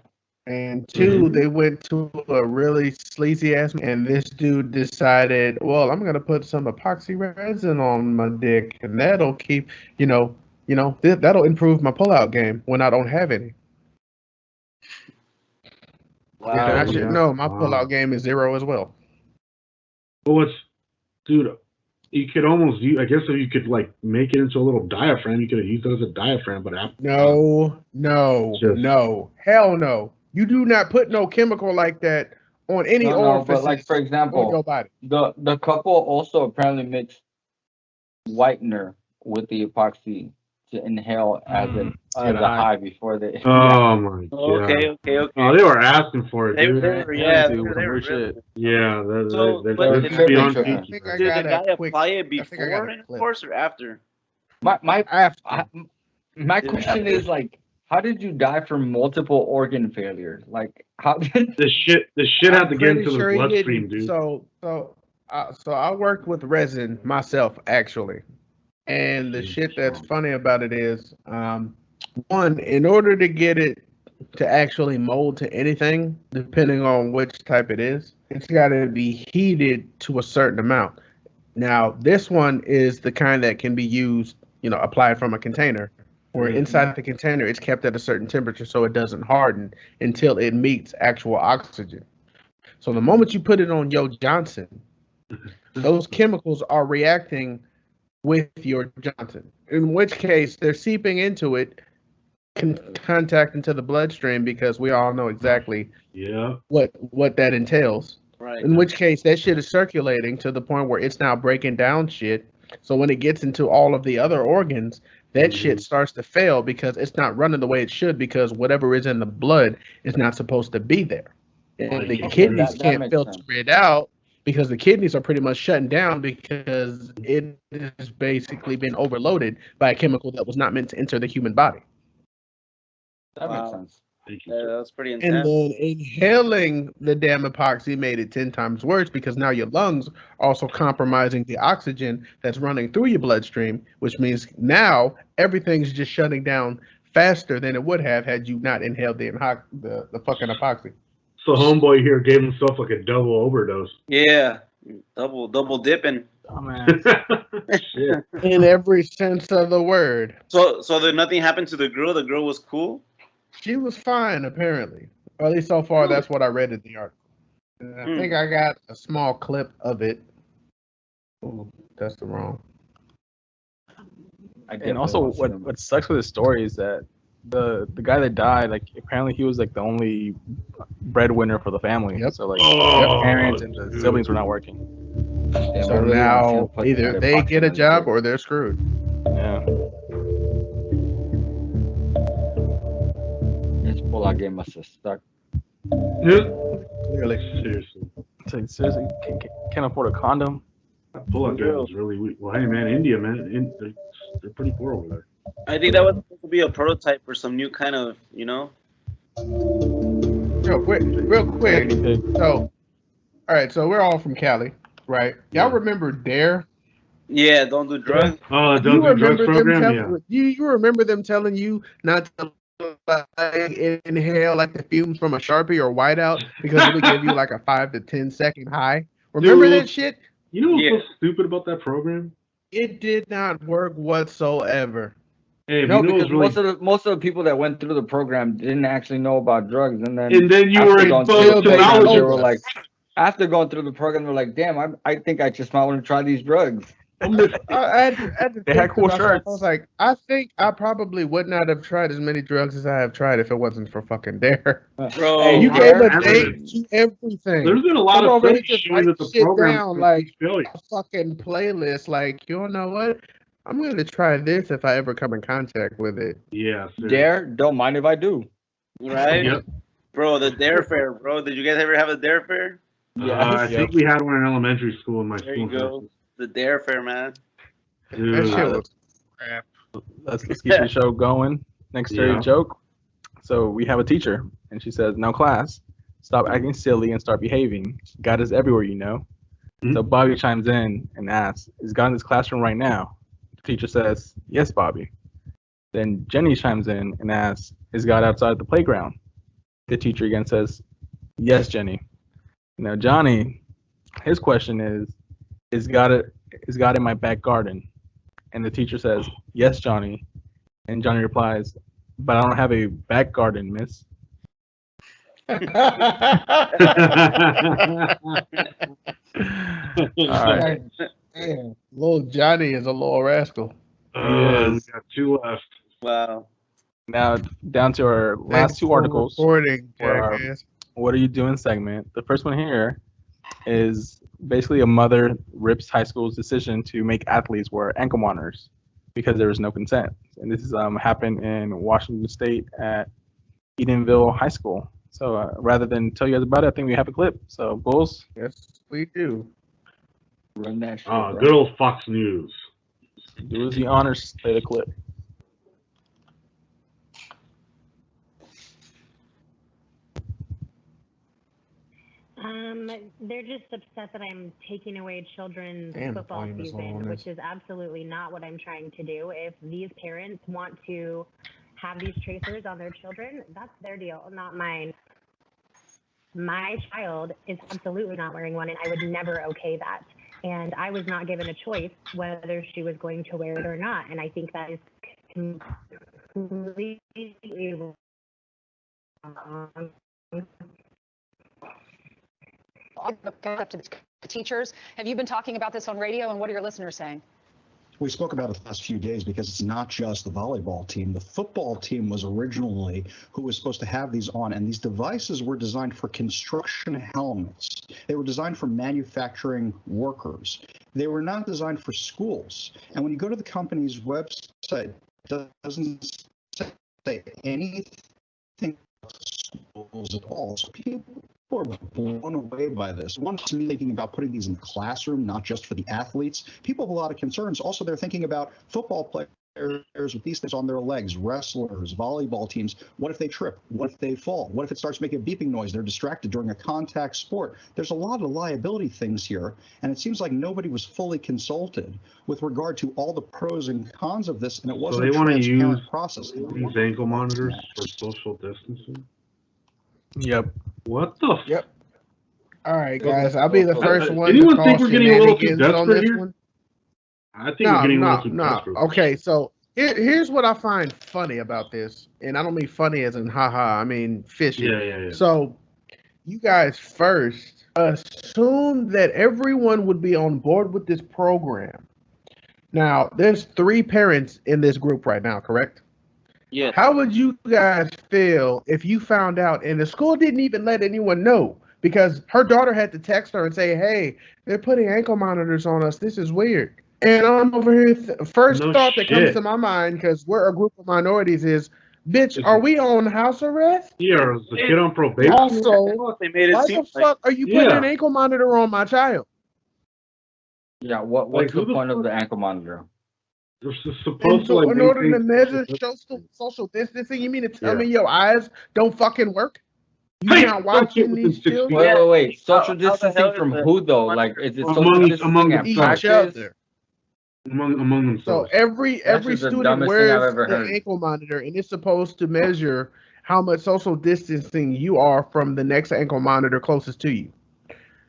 And two, they went to a really sleazy ass, and this dude decided, well, I'm gonna put some epoxy resin on my dick, and that'll keep, that'll improve my pullout game when I don't have any. Wow. I should yeah. know my Wow. pullout game is 0 as well. Well, dude, you could almost use, I guess if you could like make it into a little diaphragm, you could have used it as a diaphragm, but No, Just- hell no. You do not put no chemical like that on any No, orifice but like for on your example, body. the couple also apparently mixed whitener with the epoxy to inhale as a high before they. oh my god. Okay. Oh, they were asking for it, They dude. were, yeah, Dude, they some were weird really- shit. Yeah, So, they're but beyond I pinky. think I Did got the a guy quick- apply it I think I before got a clip. intercourse or after? My After. my question is like, how did you die from multiple organ failures? Like, how did? The shit had to get Pretty into the sure he bloodstream, didn't. dude. So I worked with resin myself, actually. And the shit that's funny about it is, one, in order to get it to actually mold to anything, depending on which type it is, it's got to be heated to a certain amount. Now, this one is the kind that can be used, applied from a container, where inside the container it's kept at a certain temperature so it doesn't harden until it meets actual oxygen. So the moment you put it on Yo Johnson, those chemicals are reacting with your Johnson, in which case they're seeping into it, contact into the bloodstream, because we all know exactly Yeah. what that entails. Right. In which case that shit is circulating to the point where it's now breaking down shit. So when it gets into all of the other organs, that shit starts to fail because it's not running the way it should, because whatever is in the blood is not supposed to be there. And the kidneys that can't makes filter sense. it out because the kidneys are pretty much shutting down because it has basically been overloaded by a chemical that was not meant to enter the human body. That makes Wow. sense. Thank you, Yeah, sir. that was pretty And intense. then inhaling the damn epoxy made it 10 times worse because now your lungs are also compromising the oxygen that's running through your bloodstream, which means now everything's just shutting down faster than it would have had you not inhaled the fucking epoxy. So homeboy here gave himself like a double overdose. Yeah, double dipping. Oh man. Shit. In every sense of the word. So then nothing happened to the girl. The girl was cool. She was fine, apparently. Or at least so far, that's what I read in the article. And I think I got a small clip of it. Oh, that's the wrong. And also, what sucks with this story is that the guy that died, like apparently he was like the only breadwinner for the family. Yep. So like Oh, the parents and the dude. siblings were not working. Yeah, So we really want to see now him put either that they epoxy get a on job it. or they're screwed. Yeah. His pull-out game must have stuck. Yeah. Clearly. Seriously. It's like, seriously, can't afford a condom. That pull-up game was really weak. Well, hey, man, India, man, they're pretty poor over there. I think that was supposed to be a prototype for some new kind of, Real quick. So, all right. So we're all from Cali, right? Y'all remember Dare? Yeah, don't do drugs. Oh, Do you don't do drugs remember them program? telling? Do you remember them telling you not to inhale like the fumes from a Sharpie or whiteout because it would give you like a 5 to 10 second high? Remember Dude, that shit? You know what's so stupid about that program? It did not work whatsoever. Hey, No, you know because really... most of the people that went through the program didn't actually know about drugs, and then you were exposed to knowledge. They were like, after going through the program, they're like, damn, I think I just might want to try these drugs. They had cool shirts. I was like, I think I probably would not have tried as many drugs as I have tried if it wasn't for fucking Dare. Bro, you gave a name to everything. There's been a lot of studies just showing that the shit program down like a fucking playlist. Like, you know what? I'm gonna try this if I ever come in contact with it. Yeah. Dare, don't mind if I do. Right? Yep. Bro, the Dare Fair, bro. Did you guys ever have a Dare Fair? Yeah. I think we had one in elementary school in my There school. you go. The Dare Fair, man. Dude. That shit was crap. Let's keep the show going. Next dirty joke. So we have a teacher, and she says, "Now class, stop acting silly and start behaving. God is everywhere, you know." Mm-hmm. So Bobby chimes in and asks, "Is God in this classroom right now?" The teacher says, "Yes, Bobby." Then Jenny chimes in and asks, "Is God outside the playground?" The teacher again says, "Yes, Jenny." Now Johnny, his question is God in my back garden? And the teacher says, "Yes, Johnny." And Johnny replies, "But I don't have a back garden, miss." All right. Damn, little Johnny is a little rascal. We got 2 left. Wow. Now down to our last 2 articles. For our What Are You Doing segment. The first one here is basically a mother rips high school's decision to make athletes wear ankle monitors because there was no consent. And this is happened in Washington State at Edenville High School. So rather than tell you guys about it, I think we have a clip. So Bulls. Yes, we do. Run that shit, good old Fox News. Do us the honors, play the clip. They're just upset that I'm taking away children's football season, which is absolutely not what I'm trying to do. If these parents want to have these tracers on their children, that's their deal, not mine. My child is absolutely not wearing one, and I would never okay that. And I was not given a choice whether she was going to wear it or not. And I think that is completely wrong. Up to the teachers. Have you been talking about this on radio, and what are your listeners saying? We spoke about it the last few days because it's not just the volleyball team. The football team was originally who was supposed to have these on, and these devices were designed for construction helmets. They were designed for manufacturing workers. They were not designed for schools. And when you go to the company's website, it doesn't say anything about schools at all. So people are blown away by this. One is me thinking about putting these in the classroom, not just for the athletes. People have a lot of concerns. Also, they're thinking about football players with these things on their legs, wrestlers, volleyball teams. What if they trip? What if they fall? What if it starts making a beeping noise? They're distracted during a contact sport. There's a lot of liability things here, and it seems like nobody was fully consulted with regard to all the pros and cons of this, and it wasn't a transparent process. These ankle monitors for social distancing? Yep. What the? Yep. All right, guys. I'll be the first one anyone to think call we're getting a little too shenanigans on desperate this here? one. I think we're getting a little too desperate. Okay, so here's what I find funny about this, and I don't mean funny as in haha. I mean fishy. Yeah. So you guys first assumed that everyone would be on board with this program. Now, there's 3 parents in this group right now, correct? Yes. How would you guys feel if you found out and the school didn't even let anyone know because her daughter had to text her and say, "Hey, they're putting ankle monitors on us. This is weird." And I'm over here. First thought that comes to my mind, because we're a group of minorities, is, "Bitch, are we on house arrest?" Yeah, is the kid on probation? Also, they made it why seem the fuck are you putting an ankle monitor on my child? Yeah, what's the point of the ankle monitor? They're supposed And to so, like in order to maintain measure social distancing, you mean to tell me your eyes don't fucking work? You Hey, not don't get watching within these 6 feet. children? Wait. Social How the hell distancing is from the who though? Like, is it social Among distancing at Each practice? other. among So themselves. every That's just the student dumbest thing I've wears ever the heard. ankle monitor, and it's supposed to measure how much social distancing you are from the next ankle monitor closest to you.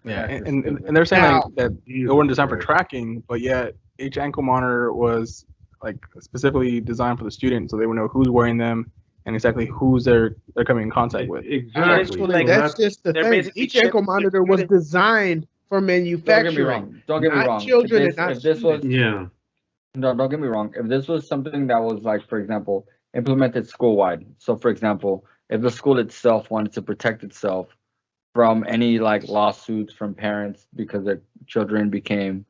Yeah, and they're saying Now- like, that they weren't designed for tracking, but yet each ankle monitor was like specifically designed for the student, so they would know who's wearing them and exactly who's they're coming in contact with. Exactly. Actually, that's just the they're thing. basically Each ankle chipping monitor was designed for Don't get me manufacturing. wrong. Don't get me not wrong. children If and not this was students. Yeah. No, don't get me wrong. If this was something that was like, for example, implemented school-wide. So, for example, if the school itself wanted to protect itself from any like lawsuits from parents because their children became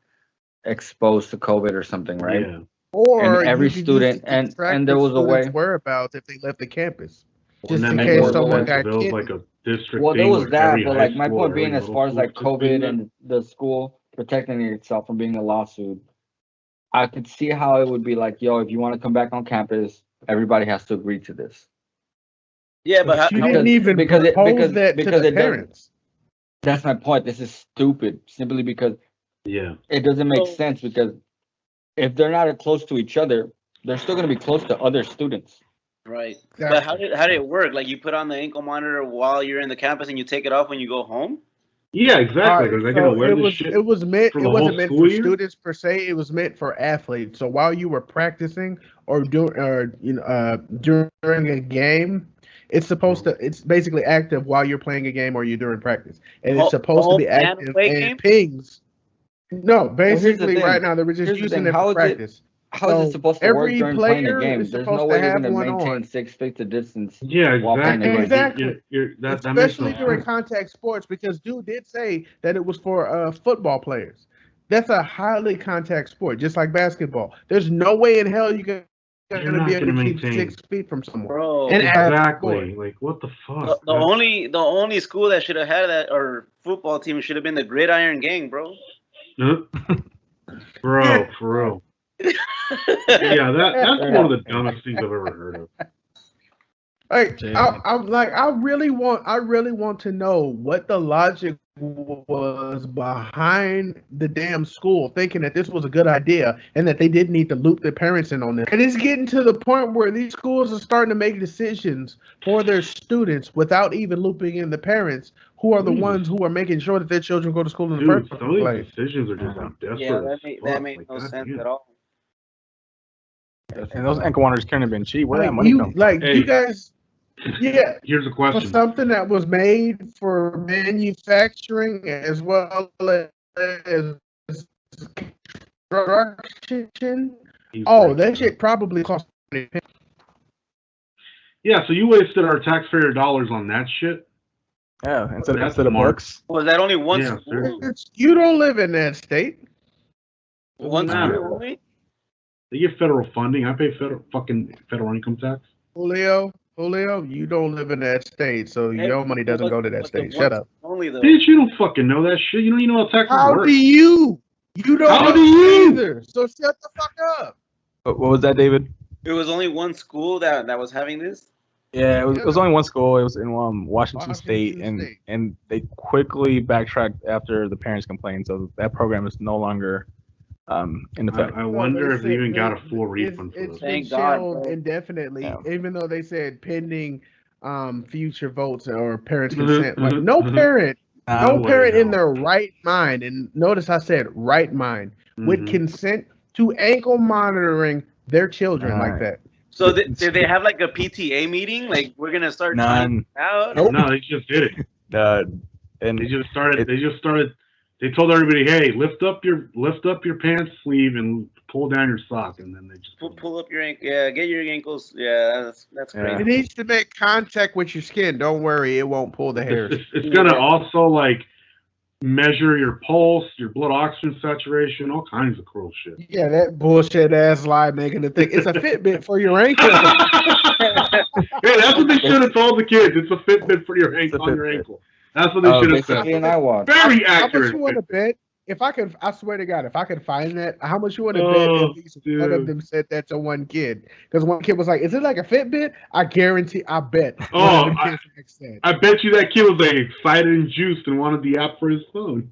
exposed to COVID or something, right? Yeah. Or And every you could student, use it to track and there the was a way. students' whereabouts if they left the campus, And just that in made case more someone sense got if it was kidnapped. like a district Well, there thing, was like that, every but high like my school point or being, every as middle far as school like just doing COVID that. and the school protecting itself from being a lawsuit, I could see how it would be like, yo, if you want to come back on campus, everybody has to agree to this. Yeah, but You didn't even propose that to the parents. That's my point. This is stupid. Simply because it doesn't make sense. Because if they're not close to each other, they're still going to be close to other students. Right. But how did it work? Like you put on the ankle monitor while you're in the campus and you take it off when you go home? Yeah, exactly. Are they So gonna wear it this was shit it was meant for it the wasn't whole meant school for year? students per se. It was meant for athletes. So while you were practicing or during a game, it's supposed to it's basically active while you're playing a game or you're during practice, and it's supposed to be home and active away and game? pings. No, here's the basically thing. right now they were just Here's the using thing. it How for is it- practice. How is it So supposed to work every during playing a player game? is There's no supposed way to you're have going to one maintain on. 6 feet of distance. Yeah, while playing a game. Exactly. That makes no Especially during sense. contact sports, because dude did say that it was for football players. That's a highly contact sport, just like basketball. There's no way in hell you're You're gonna not be able gonna to keep maintain. 6 feet from someone. Bro. And Exactly. Like what the fuck? The only school that should have had that or football team should have been the Gridiron Gang, bro. Bro, for real. Yeah, that's one of the dumbest things I've ever heard of. Like, I really want to know what the logic was behind the damn school thinking that this was a good idea and that they didn't need to loop their parents in on this. And it's getting to the point where these schools are starting to make decisions for their students without even looping in the parents, who are the ones who are making sure that their children go to school in the Dude, first some of these place. decisions are just like desperate. Yeah, as that fuck. made Like, no sense goddamn. at all. And those ankle monitors couldn't have been cheap. Where Like, that money you, come from? like Hey. you guys, yeah. Here's a For question. something that was made for manufacturing as well as construction. That shit probably cost. Yeah, so you wasted our taxpayer dollars on that shit. Yeah, instead That's of smart. books. Was that only one Yeah, school? seriously. You don't live in that state. One Nah. school only? They get federal funding. I pay federal income tax. Julio, you don't live in that state, so your money doesn't go to that state. Shut up. Only though. Bitch, you don't fucking know that shit. You don't even know how taxes How work. do you? You don't How know do you? either. So shut the fuck up. What was that, David? It was only one school that was having this? Yeah, it was only one school. It was in Washington State, State. and they quickly backtracked after the parents complained. So that program is no longer in effect. I wonder if they even got a full refund for It's this. been Thank God, shelved bro. indefinitely, Yeah. even though they said pending future votes or parents' Mhm, consent. Like mhm, no mhm. parent, No no way, parent in no. their right mind, and notice I said right mind, would Mhm. consent to ankle monitoring their children like that. So did they have like a PTA meeting? Like we're gonna start None. out? Nope. No, they just did it. And They just started. They told everybody, "Hey, lift up your pants sleeve and pull down your sock," and then they just Pull up your ankle. Yeah, get your ankles. Yeah, that's Yeah. It crazy. needs to make contact with your skin. Don't worry, it won't pull the hairs. It's gonna also like measure your pulse, your blood oxygen saturation, all kinds of cruel shit. Yeah, that bullshit ass lie making the thing. It's a Fitbit for your ankle. Hey, that's what they should have told the kids. It's a Fitbit for your ankle on your Fitbit. ankle. That's what they should have said. Basically an iWatch. Very How much accurate. you want to bet? if I could, I swear to God, if I could find that, how much you want to bet at least one of them said that to one kid? Because one kid was like, "Is it like a Fitbit?" I guarantee, I bet. Oh, I bet you that kid was like excited and juiced and wanted the app for his phone.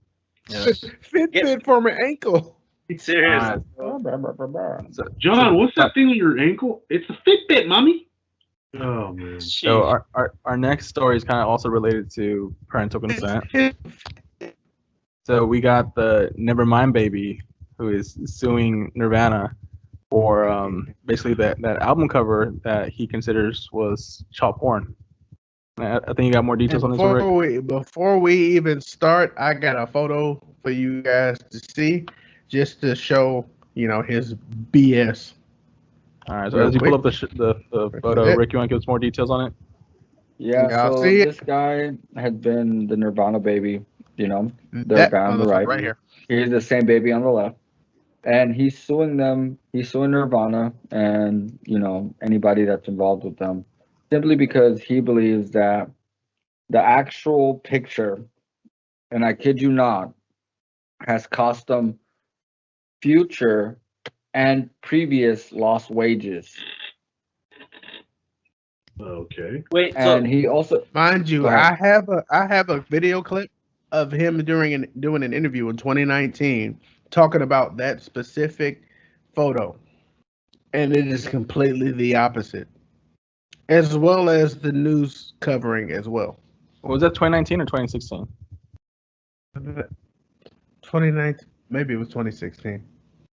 Fitbit for my ankle. Serious. John, what's that thing on your ankle? It's a Fitbit, mommy. Oh man. So our next story is kind of also related to parental consent. So we got the Nevermind baby who is suing Nirvana for basically that album cover that he considers was child porn. I think you got more details on this one, Rick. Before we even start, I got a photo for you guys to see, just to show his BS. All right, so as you pull up the photo, Rick, you want to give us more details on it? Yeah, so this guy had been the Nirvana baby, the guy on the right here. He's the same baby on the left. And he's suing them, he's suing Nirvana and, anybody that's involved with them, simply because he believes that the actual picture, and I kid you not, has cost them future and previous lost wages. Okay. Wait, and he also, mind you, I have a video clip of him doing an interview in 2019 talking about that specific photo, and it is completely the opposite, as well as the news covering as well. Was that 2019 or 2016? 2019, maybe it was 2016.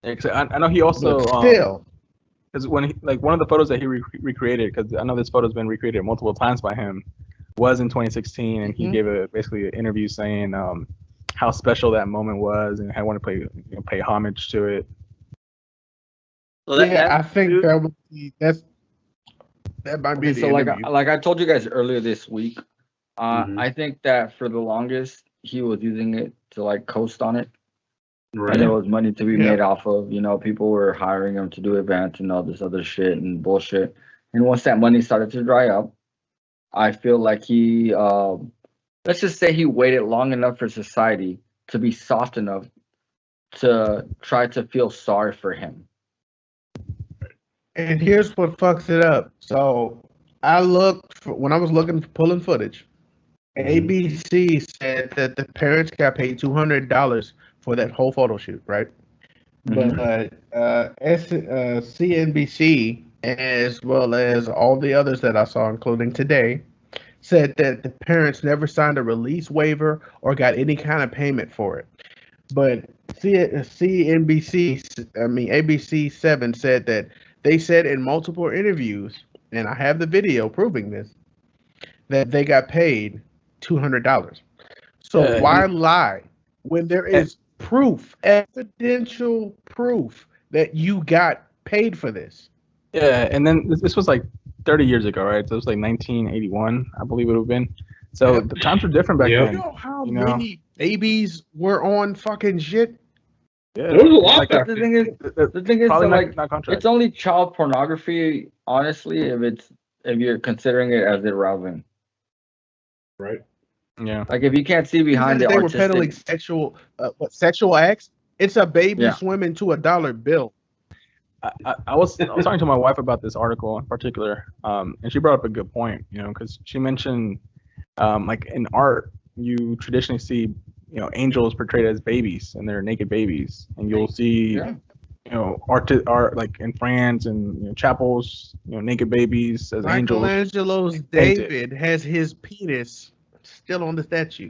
Yeah, I know he also still. Because when one of the photos that he recreated, because I know this photo's been recreated multiple times by him, was in 2016, and he gave basically an interview saying how special that moment was and how I want to pay homage to it. Well, I think that might be so. Like I told you guys earlier this week, I think that for the longest he was using it to coast on it. Right. And there was money to be made off of, people were hiring him to do events and all this other shit and bullshit. And once that money started to dry up, I feel like he, let's just say he waited long enough for society to be soft enough to try to feel sorry for him. And here's what fucks it up. So I looked, when I was pulling footage, ABC said that the parents got paid $200 for that whole photo shoot, right? But CNBC, as well as all the others that I saw, including today, said that the parents never signed a release waiver or got any kind of payment for it. But ABC 7 said that they said in multiple interviews, and I have the video proving this, that they got paid $200. So why lie when there is proof, evidential proof that you got paid for this? Yeah, and then this was 30 years ago, right? So it was 1981, I believe it would have been. So the times were different back then. You know how many babies were on fucking shit? Yeah, there was a lot. The thing is, it's only child pornography, honestly, if you're considering it as irrelevant. Right. Yeah. If you can't see behind it, they were peddling sexual acts. It's a baby swimming to a dollar bill. I was talking to my wife about this article in particular, and she brought up a good point, because she mentioned, in art, you traditionally see, angels portrayed as babies, and they're naked babies, and you'll see, art in France and chapels, naked babies as angels. Michelangelo's David has his penis still on the statue.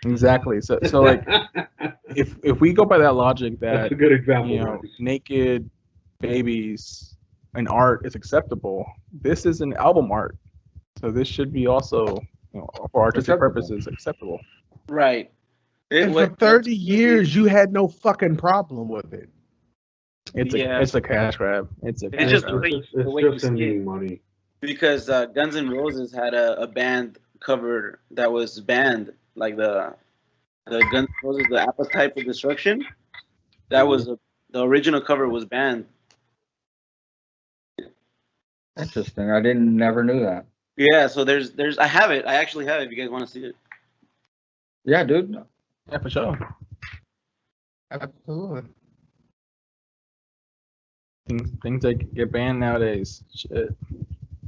Exactly. So if we go by that logic that that's a good example, naked babies in art is acceptable, this is an album art, so this should be also for artistic purposes acceptable. Right. And for 30 years you had no fucking problem with it. It's a cash grab. It's just money. Because Guns N' Roses had a band cover that was banned, the Guns N' Roses, the Appetite for Destruction. That was the original cover was banned. Interesting. I never knew that. Yeah, so there's I have it. I actually have it if you guys want to see it. Yeah, dude. Yeah, for sure. Absolutely. Things that get banned nowadays. Shit.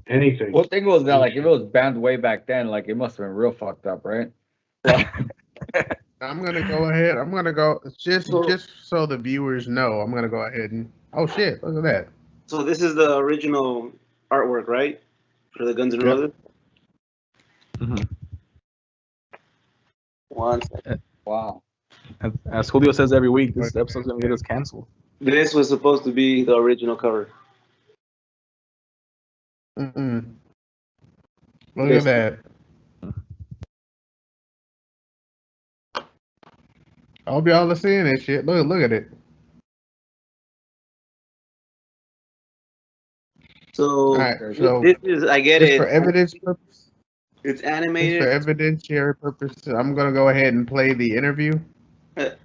Anything. Well, thing was that like if it was banned way back then, like it must have been real fucked up, right? I'm gonna go ahead. I'm gonna go just so the viewers know. I'm gonna go ahead and oh shit, look at that. So this is the original artwork, right? For the Guns N' Roses. Mm-hmm. One second. Wow. As Julio says every week, this episode's gonna get us canceled. This was supposed to be the original cover. Mm-mm. Look at that. I hope y'all are seeing that shit. Look at it. So, All right, so this is, I get just it. for evidence purposes. It's Just animated. for evidentiary purposes, I'm gonna go ahead and play the interview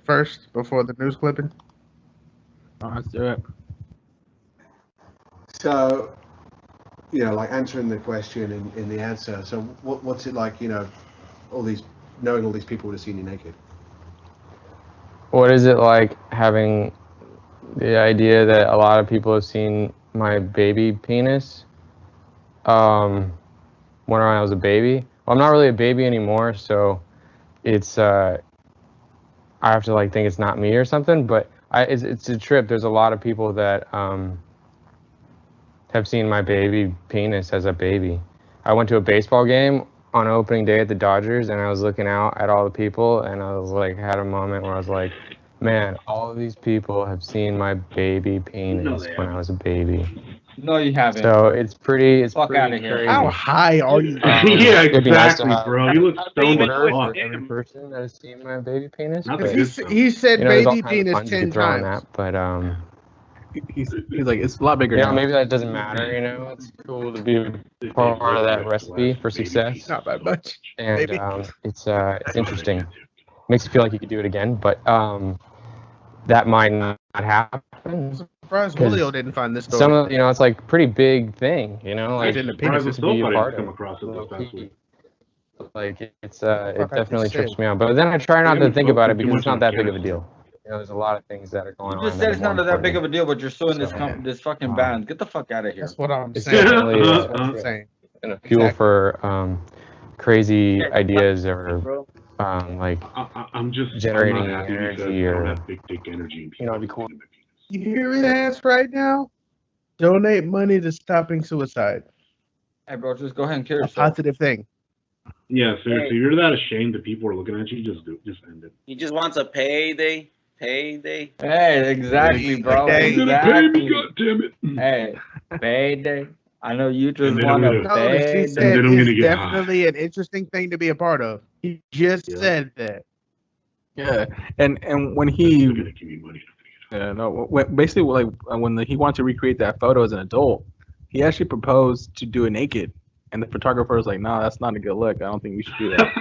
first before the news clipping. Let's do it. So, you know, like answering the question in the answer. So, what's it like? You know, knowing all these people would have seen you naked. What is it like having the idea that a lot of people have seen my baby penis when I was a baby? Well, I'm not really a baby anymore, so it's I have to like think it's not me or something. But it's a trip. There's a lot of people that have seen my baby penis as a baby. I went to a baseball game on opening day at the Dodgers, and I was looking out at all the people, and I was like, had a moment where I was like, man, all of these people have seen my baby penis when I was a baby. No, you haven't. So it's pretty. It's Fuck pretty outta here. crazy. How high are you? Yeah, It'd be nice to exactly, have bro. You look stoned as Twitter fuck. for every person that has seen my baby penis. Not but, the good stuff. He said you know, there's all baby kinds of penis puns you 10 could throw on times. that, but He's like, it's a lot bigger you now. know, maybe that doesn't matter. You know, it's cool to be a part of that recipe for success. Not by much. And Maybe. it's interesting. Makes you feel like you could do it again, but that might not happen. I'm surprised Julio didn't find this story. Some of it's like pretty big thing, you know, like in the Surprised penis to be a myself I part didn't come of. across it this past week. Like it I definitely just trips said. me out. But then I try not Yeah, to think about it too because it's much not on that big of a Canada. deal. You know, there's a lot of things that are going You on. just that said are it's more not that big important. of a deal, but you're suing this So, this fucking band. Get the fuck out of here. That's what I'm It's saying. definitely That's what I'm saying. fuel for crazy ideas or like I'm just generating I'm not happy because energy I don't or have big dick energy. you know, it'd be cool. You hear it, ass right now? Donate money to stopping suicide. Hey, bro, just go ahead and kill A yourself. positive thing. Yeah, seriously, if you're that ashamed that people are looking at you, just end it. He just wants a payday. Payday. Hey, exactly, bro. Payday. You're gonna pay me, Exactly. goddammit. Hey, payday. I know you just And then want I'm to gonna- Notice he pay. said then I'm gonna it's get definitely an interesting thing to be a part of. He just said that. Yeah, and when You're he gonna give me money. basically like when he wanted to recreate that photo as an adult, he actually proposed to do it naked, and the photographer was like, "No, that's not a good look. I don't think we should do that."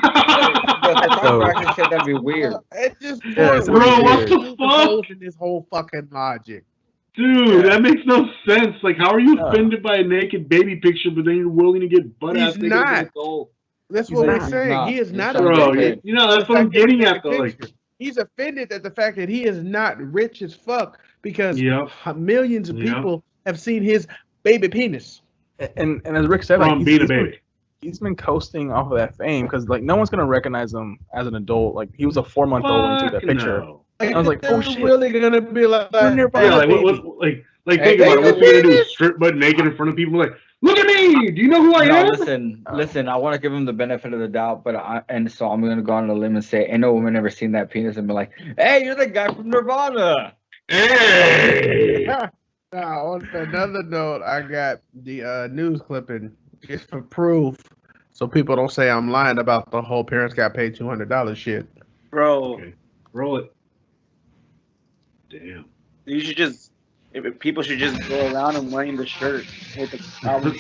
The photographer actually said that'd be weird. It just Yeah, it's Bro, what the He's fuck? proposing this whole fucking logic. Dude, that makes no sense. Like, how are you offended by a naked baby picture, but then you're willing to get butt ass He's naked as an not. adult? That's He's what not. we're He's saying. not. He is He's not trying to Bro, offended. you know, that's what I'm getting at, though. Like, He's offended at the fact that he is not rich as fuck because Yep. millions of Yep. people have seen his baby penis. And as Rick said, like from being a baby. he's been coasting off of that fame because like no one's gonna recognize him as an adult. Like he was a 4-month-old when he took that Fuck picture. no. I was like, they're oh shit. really gonna be like, You're Nirvana, Yeah, like, baby. like Hey, think about it. hey, What's he gonna do? Strip butt naked in front of people? Like, look at me! Do you know who I No, am? listen. I want to give him the benefit of the doubt, but so I'm gonna go on a limb and say, ain't no woman ever seen that penis and be like, "Hey, you're the guy from Nirvana." Hey! Now, on another note, I got the news clipping just for proof, so people don't say I'm lying about the whole parents got paid $200 shit. Bro, Okay, roll it. Damn. you should just. If people should just go around and wearing the shirt with the album.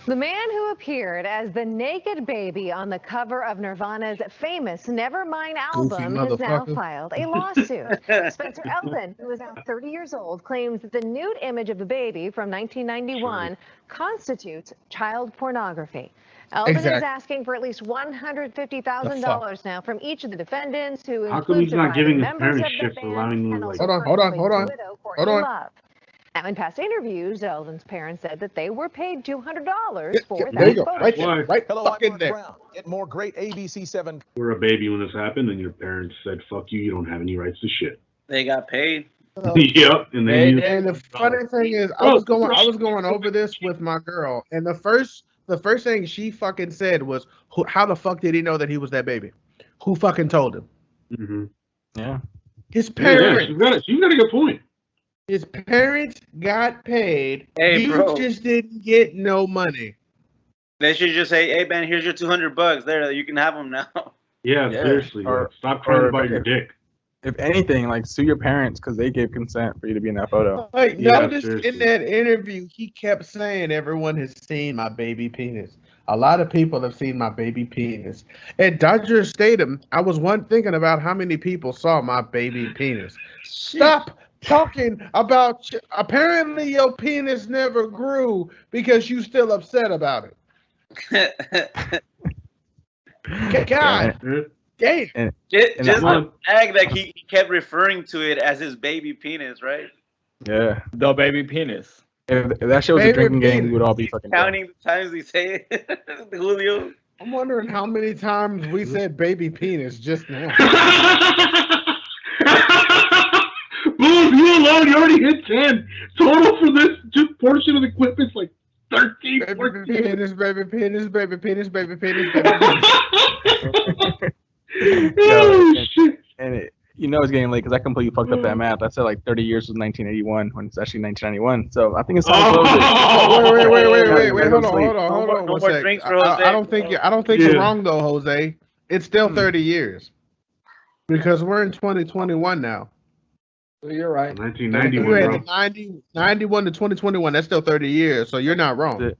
The man who appeared as the naked baby on the cover of Nirvana's famous Nevermind album has now motherfucker. filed a lawsuit. Spencer Elton, who is now 30 years old, claims that the nude image of the baby from 1991 constitutes child pornography. Eldon is Exactly. asking for at least $150,000 now from each of the defendants, who How come include he's not giving surviving his members parents of the shit for band allowing them and to, also like... Hold on. Courtney's widow, Courtney Hold on. Love. Now, in past interviews, Eldon's parents said that they were paid $200 for There you that go. photo Right shoot. there. Right Hello, I'm fucking Mark there. Brown. Get more great ABC 7. You were a baby when this happened, and your parents said, "Fuck you, you don't have any rights to shit." They got paid. Yep, and then And the funny thing is, I was going over this with my girl, and the first thing she fucking said was, "How the fuck did he know that he was that baby? Who fucking told him?" Mm-hmm. Yeah. His parents. She's got a good point. His parents got paid. Hey, you bro. just didn't get no money. They should just say, "Hey, man, here's your $200. There, you can have them now." Yeah, seriously. Stop trying to bite your dick. If anything, like, sue your parents because they gave consent for you to be in that photo. Like, Yeah, notice seriously. in that interview, he kept saying everyone has seen my baby penis. A lot of people have seen my baby penis. At Dodger Stadium, I was thinking about how many people saw my baby penis. Stop talking about. Apparently, your penis never grew because you still upset about it. God damn. Just the fact that he kept referring to it as his baby penis, right? Yeah. The baby penis. If that shit was a drinking game, we would all be fucking drunk. Counting the times we say it, Julio. I'm wondering how many times we said baby penis just now. Boom, you alone, you already hit 10. Total for this just portion of the clip is like 13, Baby 14. penis, baby penis, baby penis, baby penis, baby penis. And it's getting late because I completely fucked up that math. I said like 30 years was 1981 when it's actually 1991. So I think it's time to close it. Wait, hold on. No one more sec. drinks for Jose. I don't think you're wrong though, Jose. It's still 30 years because we're in 2021 now. You're right. 1991, bro. 91 to 2021. That's still 30 years, so you're not wrong. Okay.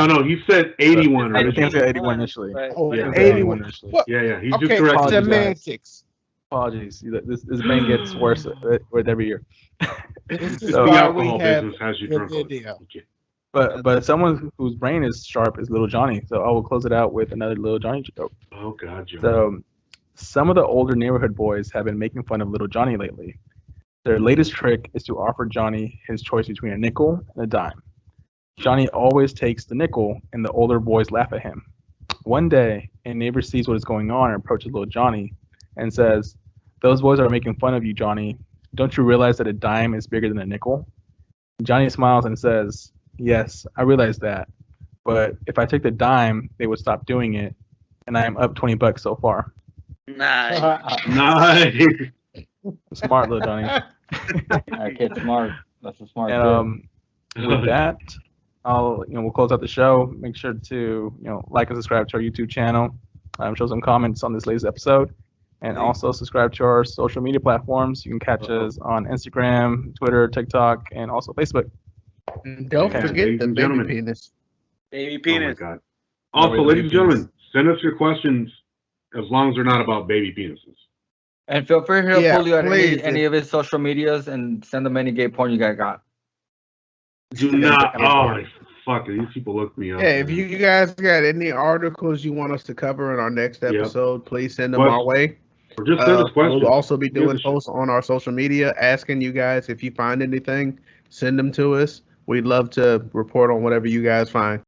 No, he said 81. I think I said 81 initially. Oh, Yeah. 81 initially. Yeah, he's Okay, just corrected. semantics. Apologies. This brain gets worse with every year. This is So- why alcohol we have business has you the drunk. video. But someone whose brain is sharp is Little Johnny. So I will close it out with another Little Johnny joke. Oh, God, Joe. So some of the older neighborhood boys have been making fun of Little Johnny lately. Their latest trick is to offer Johnny his choice between a nickel and a dime. Johnny always takes the nickel, and the older boys laugh at him. One day, a neighbor sees what is going on and approaches Little Johnny and says, "Those boys are making fun of you, Johnny. Don't you realize that a dime is bigger than a nickel?" Johnny smiles and says, "Yes, I realize that. But if I took the dime, they would stop doing it, and I am up $20 so far." Nice. Nice. Smart, Little Johnny. That kid's smart. That's a smart And kid. with that, we'll close out the show. Make sure to like and subscribe to our YouTube channel. Show some comments on this latest episode, and also subscribe to our social media platforms. You can catch us on Instagram, Twitter, TikTok, and also Facebook. And don't Okay. forget Ladies the and baby gentlemen. penis. Baby Oh, my penis. God. Also, ladies and gentlemen, send us your questions as long as they're not about baby penises. And feel free to Yeah, pull you at please. any of his social medias and send them any gay porn you guys got. Do not. Oh, fuck it. These people look me up. Yeah, if you guys got any articles you want us to cover in our next episode, please send them our way. Or just send us questions. We'll also be Give doing a shit. posts on our social media asking you guys if you find anything, send them to us. We'd love to report on whatever you guys find.